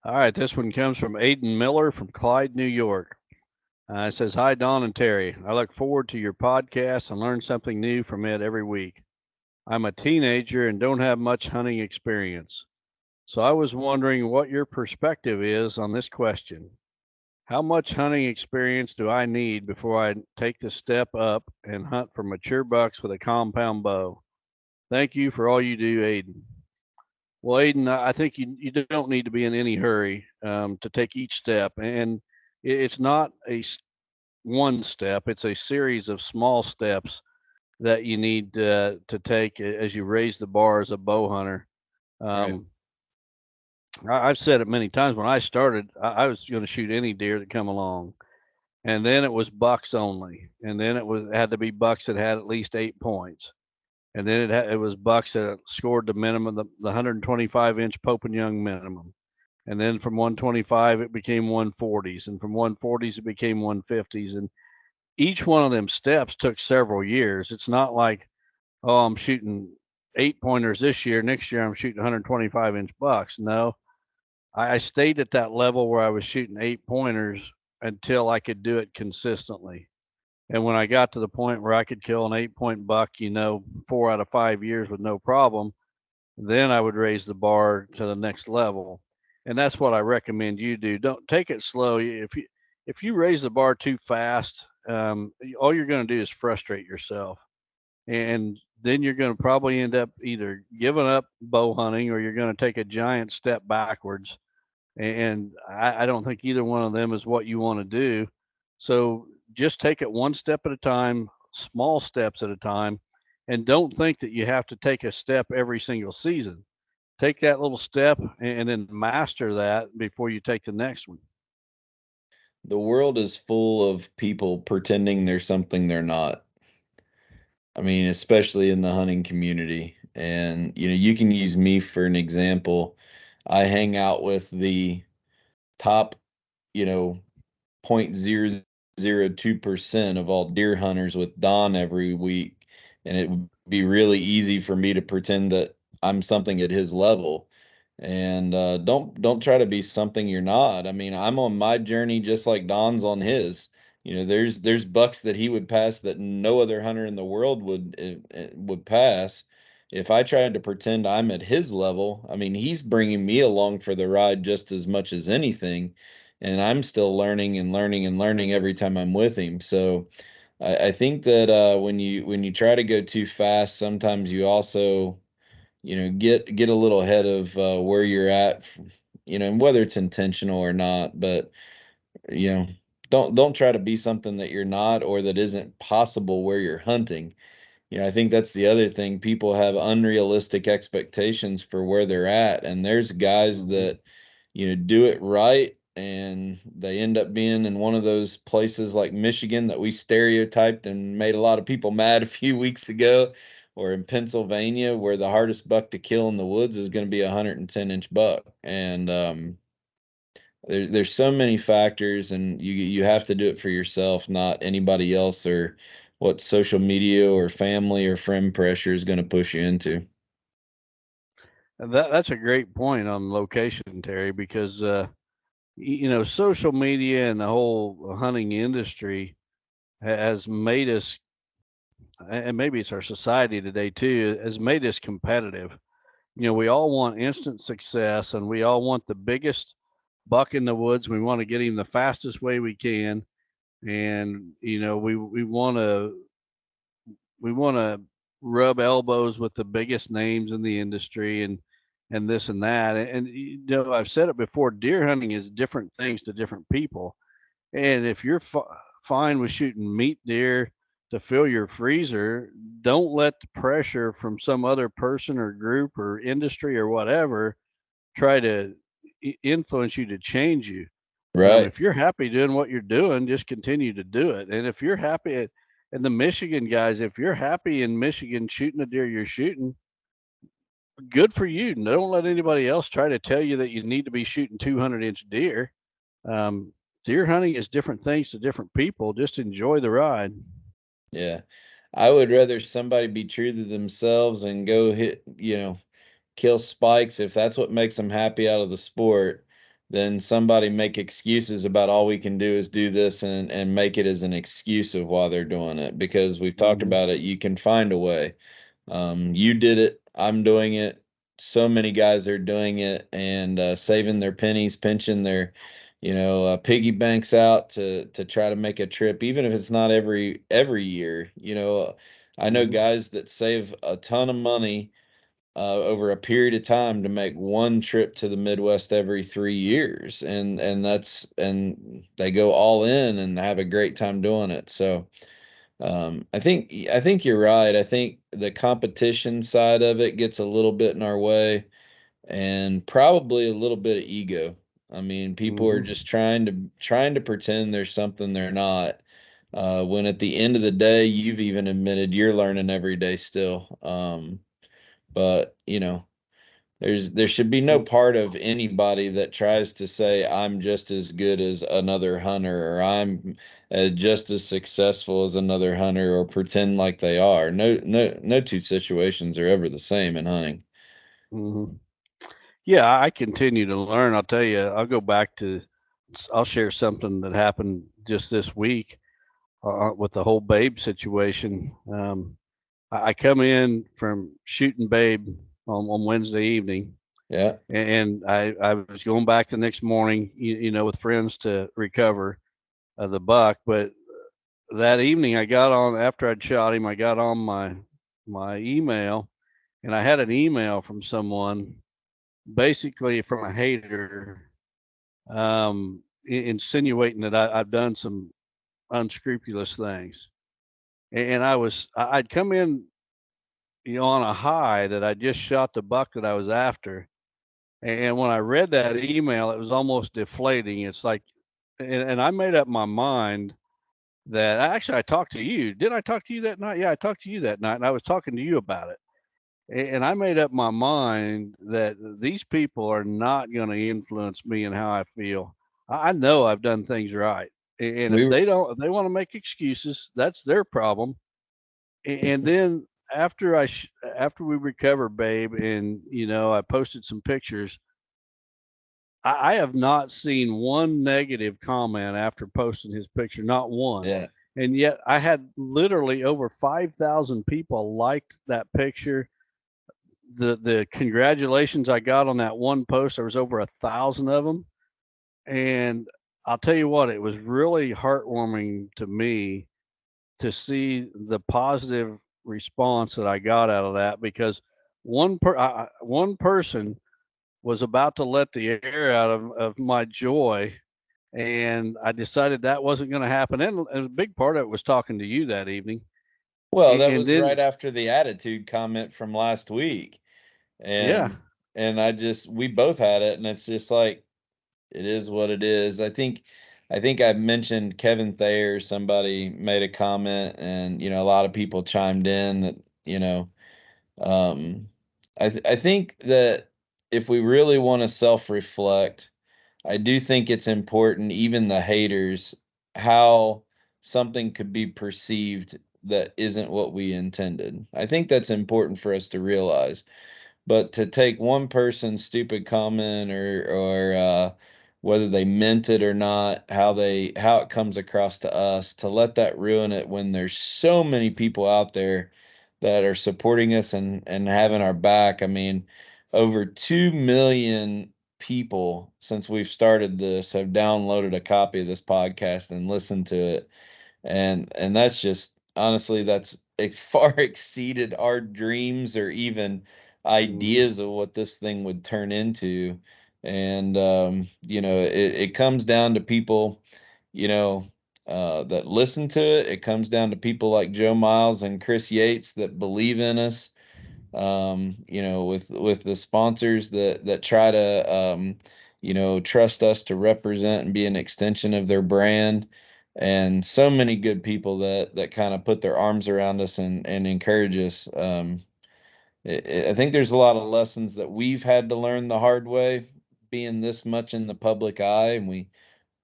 All right, this one comes from Aiden Miller from Clyde, New York. It says, "Hi, Don and Terry. I look forward to your podcast and learn something new from it every week. I'm a teenager and don't have much hunting experience. So I was wondering what your perspective is on this question. How much hunting experience do I need before I take the step up and hunt for mature bucks with a compound bow? Thank you for all you do, Aiden." Well, Aiden, I think you don't need to be in any hurry to take each step. And it's not one step, it's a series of small steps that you need to take as you raise the bar as a bow hunter. Right. I've said it many times. When I started, I was going to shoot any deer that come along, and then it was bucks only, and then it had to be bucks that had at least 8 points, and then it was bucks that scored the minimum, the 125-inch Pope and Young minimum, and then from 125 it became 140s, and from 140s it became 150s, and each one of them steps took several years. It's not like, oh, I'm shooting 8 pointers this year, next year I'm shooting 125-inch bucks. No, I stayed at that level where I was shooting 8 pointers until I could do it consistently. And when I got to the point where I could kill an 8 point buck, 4 out of 5 years with no problem, then I would raise the bar to the next level. And that's what I recommend you do. Don't take it slow. If you raise the bar too fast, all you're going to do is frustrate yourself, and then you're going to probably end up either giving up bow hunting or you're going to take a giant step backwards. And I don't think either one of them is what you want to do. So just take it one step at a time, small steps at a time, and don't think that you have to take a step every single season. Take that little step and then master that before you take the next one. The world is full of people pretending they're something they're not. I mean, especially in the hunting community. And, you can use me for an example. I hang out with the top, you know, 0.002% of all deer hunters with Don every week. And it would be really easy for me to pretend that I'm something at his level. And don't try to be something you're not. I mean, I'm on my journey just like Don's on his. There's bucks that he would pass that no other hunter in the world would pass. If I tried to pretend I'm at his level, I mean, he's bringing me along for the ride just as much as anything, and I'm still learning and learning and learning every time I'm with him. So I think that when you try to go too fast, sometimes you also get a little ahead of where you're at, and whether it's intentional or not. But you know don't try to be something that you're not or that isn't possible where you're hunting. I think that's the other thing. People have unrealistic expectations for where they're at, and there's guys Mhm. that do it right and they end up being in one of those places like Michigan that we stereotyped and made a lot of people mad a few weeks ago, or in Pennsylvania where the hardest buck to kill in the woods is going to be a 110-inch buck. And there's so many factors, and you have to do it for yourself, not anybody else or what social media or family or friend pressure is going to push you into. And that's a great point on location, Terry, because social media and the whole hunting industry has made us, and maybe it's our society today too, has made us competitive. We all want instant success, and we all want the biggest buck in the woods. We want to get him the fastest way we can, and we want to rub elbows with the biggest names in the industry, and this and that. And I've said it before, deer hunting is different things to different people. And if you're fine with shooting meat deer to fill your freezer, don't let the pressure from some other person or group or industry or whatever try to influence you to change you. Right. If you're happy doing what you're doing, just continue to do it. And if you're happy and the Michigan guys, if you're happy in Michigan shooting the deer you're shooting, good for you. Don't let anybody else try to tell you that you need to be shooting 200-inch deer. Um, Deer hunting is different things to different people. Just enjoy the ride. Yeah. I would rather somebody be true to themselves and go hit, kill spikes if that's what makes them happy out of the sport, than somebody make excuses about all we can do is do this and make it as an excuse of why they're doing it. Because we've talked Mhm. about it, you can find a way. You did it. I'm doing it. So many guys are doing it and saving their pennies, pinching their, piggy banks out to try to make a trip, even if it's not every year. I know Mhm. guys that save a ton of money over a period of time to make one trip to the Midwest every 3 years, and they go all in and have a great time doing it. So I think you're right. I think the competition side of it gets a little bit in our way, and probably a little bit of ego. I mean, people are Mhm. just trying to pretend there's something they're not. When at the end of the day, you've even admitted you're learning every day still. But there should be no Mm. part of anybody that tries to say I'm just as good as another hunter, or I'm just as successful as another hunter, or pretend like they are. No two situations are ever the same in hunting. Mhm. Yeah, I continue to learn. I'll tell you, I'll share something that happened just this week with the whole Babe situation. I come in from shooting Babe on Wednesday evening, Yeah, and I was going back the next morning, with friends to recover the buck. But that evening, I got on after I'd shot him. I got on my email, and I had an email from someone, basically from a hater, insinuating that I've done some unscrupulous things. And I'd come in, on a high that I just shot the buck that I was after. And when I read that email, it was almost deflating. It's like, and I made up my mind that actually I talked to you. Did I talk to you that night? Yeah, I talked to you that night, and I was talking to you about it. And I made up my mind that these people are not going to influence me and how I feel. I know I've done things right, and if we they don't, if they want to make excuses, that's their problem. And then after we recover, Babe, and I posted some pictures. I have not seen one negative comment after posting his picture, not one. yeah. And yet I had literally over 5,000 people liked that picture. The congratulations I got on that one post, there was over 1,000 of them. And I'll tell you what, it was really heartwarming to me to see the positive response that I got out of that, because one person was about to let the air out of my joy, and I decided that wasn't going to happen. And a big part of it was talking to you that evening. Well, that And was right then, after the attitude comment from last week, yeah, and we both had it, and it's just like, it is what it is. I think I mentioned Kevin Thayer. Somebody made a comment, and a lot of people chimed in that, um, I think that if we really want to self-reflect, I do think it's important, even the haters, how something could be perceived that isn't what we intended. I think that's important for us to realize. But to take one person's stupid comment or whether they meant it or not, how it comes across to us, to let that ruin it when there's so many people out there that are supporting us and having our back. I mean, over 2 million people since we've started this have downloaded a copy of this podcast and listened to it. And that's just, honestly, that's it far exceeded our dreams or even Mhm. ideas of what this thing would turn into. And it comes down to people, you know, that listen to it. It comes down to people like Joe Miles and Chris Yates that believe in us, with the sponsors that try to trust us to represent and be an extension of their brand, and so many good people that kind of put their arms around us and encourage us. I think there's a lot of lessons that we've had to learn the hard way, being this much in the public eye, and we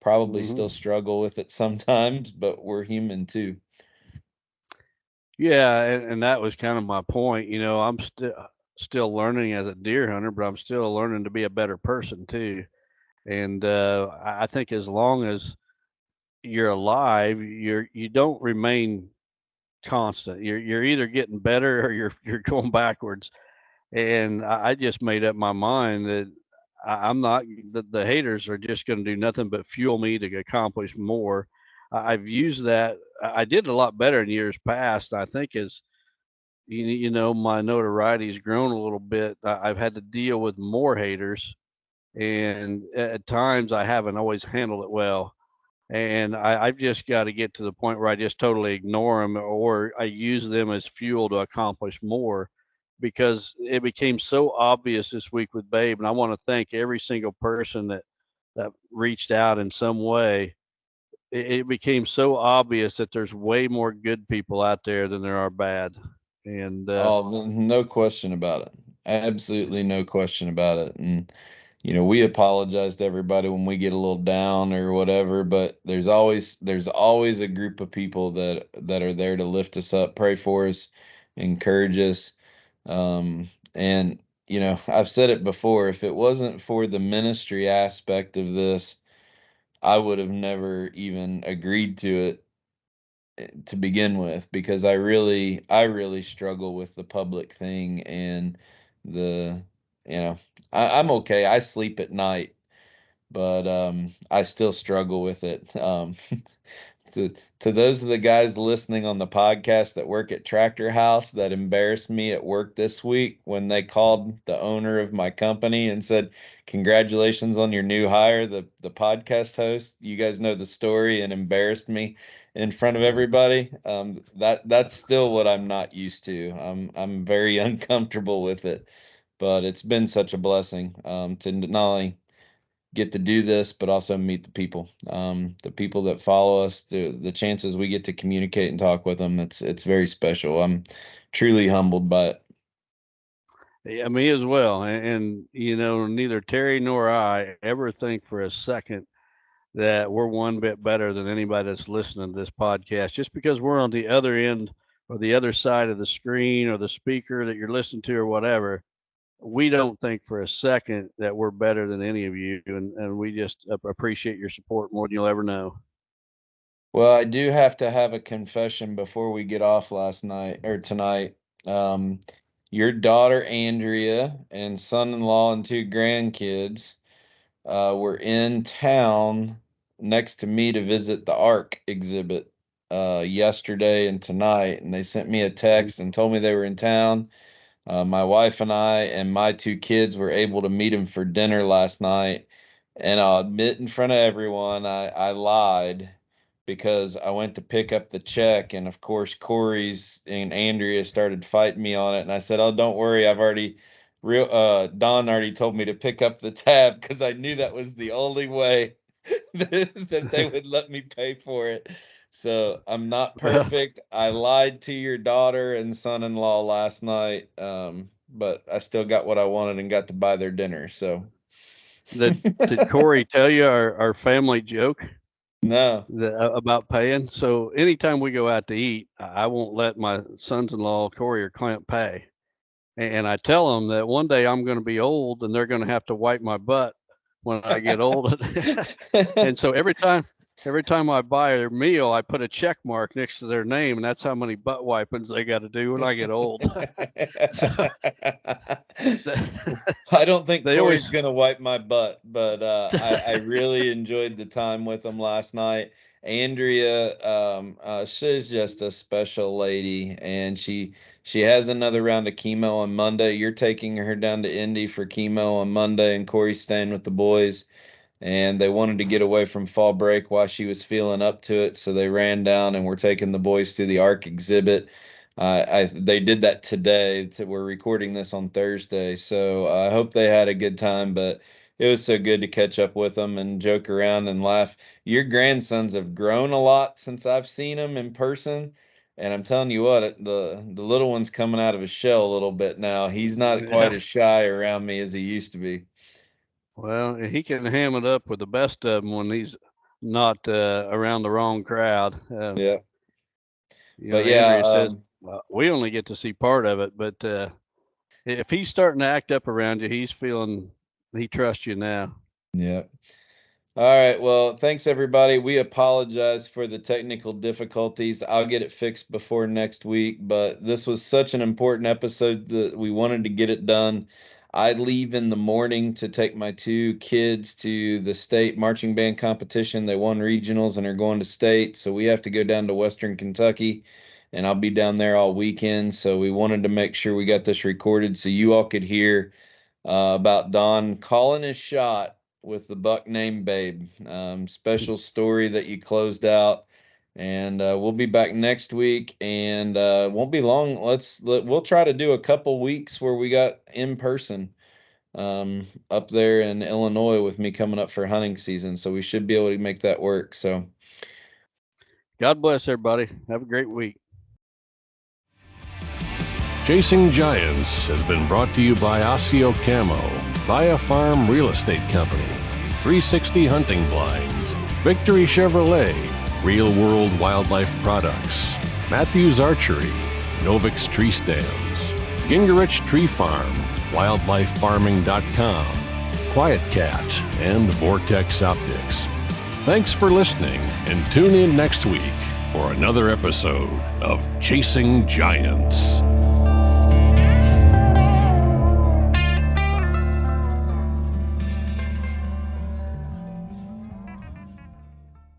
probably still Mhm. struggle with it sometimes, but we're human too. Yeah, and that was kind of my point. I'm still learning as a deer hunter, but I'm still learning to be a better person too. And I think as long as you're alive, you don't remain constant. You're either getting better or you're going backwards. And I just made up my mind that I'm not the haters are just going to do nothing but fuel me to accomplish more. I've used that. I did a lot better in years past. I think as my notoriety's grown a little bit. I've had to deal with more haters, and at times I haven't always handled it well. And I've just got to get to the point where I just totally ignore them, or I use them as fuel to accomplish more, because it became so obvious this week with Babe. And I want to thank every single person that reached out in some way. It became so obvious that there's way more good people out there than there are bad. And Oh, no question about it. Absolutely no question about it. And we apologize to everybody when we get a little down or whatever, but there's always a group of people that are there to lift us up, pray for us, encourage us. And I've said it before, if it wasn't for the ministry aspect of this, I would have never even agreed to it to begin with, because I really struggle with the public thing and the I'm okay. I sleep at night, but I still struggle with it. To to those of the guys listening on the podcast that work at Tractor House that embarrassed me at work this week when they called the owner of my company and said, "Congratulations on your new hire, the podcast host. You guys know the story," and embarrassed me in front of everybody. That's still what I'm not used to. I'm very uncomfortable with it, but it's been such a blessing to not only get to do this, but also meet the people that follow us, the chances we get to communicate and talk with them. It's very special. I'm truly humbled by it. yeah, me as well. And neither Terry nor I ever think for a second that we're one bit better than anybody that's listening to this podcast. Just because we're on the other end or the other side of the screen or the speaker that you're listening to or whatever, we don't think for a second that we're better than any of you. And we just appreciate your support more than you'll ever know. Well, I do have to have a confession before we get off last night or tonight. Um, your daughter Andrea and son-in-law and two grandkids were in town next to me to visit the Ark exhibit yesterday and tonight, and they sent me a text and told me they were in town. My wife and I and my two kids were able to meet him for dinner last night. And I'll admit in front of everyone, I lied because I went to pick up the check. And of course, Corey's and Andrea started fighting me on it. And I said, "Oh, don't worry. Don already told me to pick up the tab," because I knew that was the only way that they would let me pay for it. So I'm not Well, perfect. I lied to your daughter and son-in-law last night, but I still got what I wanted and got to buy their dinner. So Did Corey tell you our family joke No. about paying? So anytime we go out to eat, I won't let my sons-in-law, Corey or Clint, pay. And I tell them that one day I'm going to be old and they're going to have to wipe my butt when I get old. And so every time I buy their meal, I put a check mark next to their name, and that's how many butt wipings they got to do when I get old. So, I don't think they Corey's always gonna wipe my butt, but I really enjoyed the time with him last night. Andrea, she's just a special lady, and she has another round of chemo on Monday. You're taking her down to Indy for chemo on Monday, and Corey's staying with the boys. And they wanted to get away from fall break while she was feeling up to it, so they ran down and we're taking the boys to the ARC exhibit. They did that today. We're recording this on Thursday, so I hope they had a good time. But it was so good to catch up with them and joke around and laugh. Your grandsons have grown a lot since I've seen them in person, and I'm telling you what, the little one's coming out of his shell a little bit now. He's not quite yeah. as shy around me as he used to be. Well, he can ham it up with the best of them when he's not around the wrong crowd. Yeah, but yeah, Andrea says we only get to see part of it, but if he's starting to act up around you, he trusts you now. yeah. All right. Well, thanks everybody. We apologize for the technical difficulties. I'll get it fixed before next week, but this was such an important episode that we wanted to get it done. I leave in the morning to take my two kids to the state marching band competition. They won regionals and are going to state, so we have to go down to Western Kentucky, and I'll be down there all weekend. So we wanted to make sure we got this recorded so you all could hear about Don calling his shot with the buck named Babe. Special story that you closed out, and we'll be back next week, and won't be long. We'll try to do a couple weeks where we got in person up there in Illinois with me coming up for hunting season, so we should be able to make that work. So God bless everybody. Have a great week. Chasing Giants has been brought to you by Osseo Camo, Via Farm Real Estate Company, 360 Hunting Blinds, Victory Chevrolet, Real World Wildlife Products, Matthews Archery, Novix Tree Stands, Gingerich Tree Farm, WildlifeFarming.com, Quiet Cat, and Vortex Optics. Thanks for listening, and tune in next week for another episode of Chasing Giants.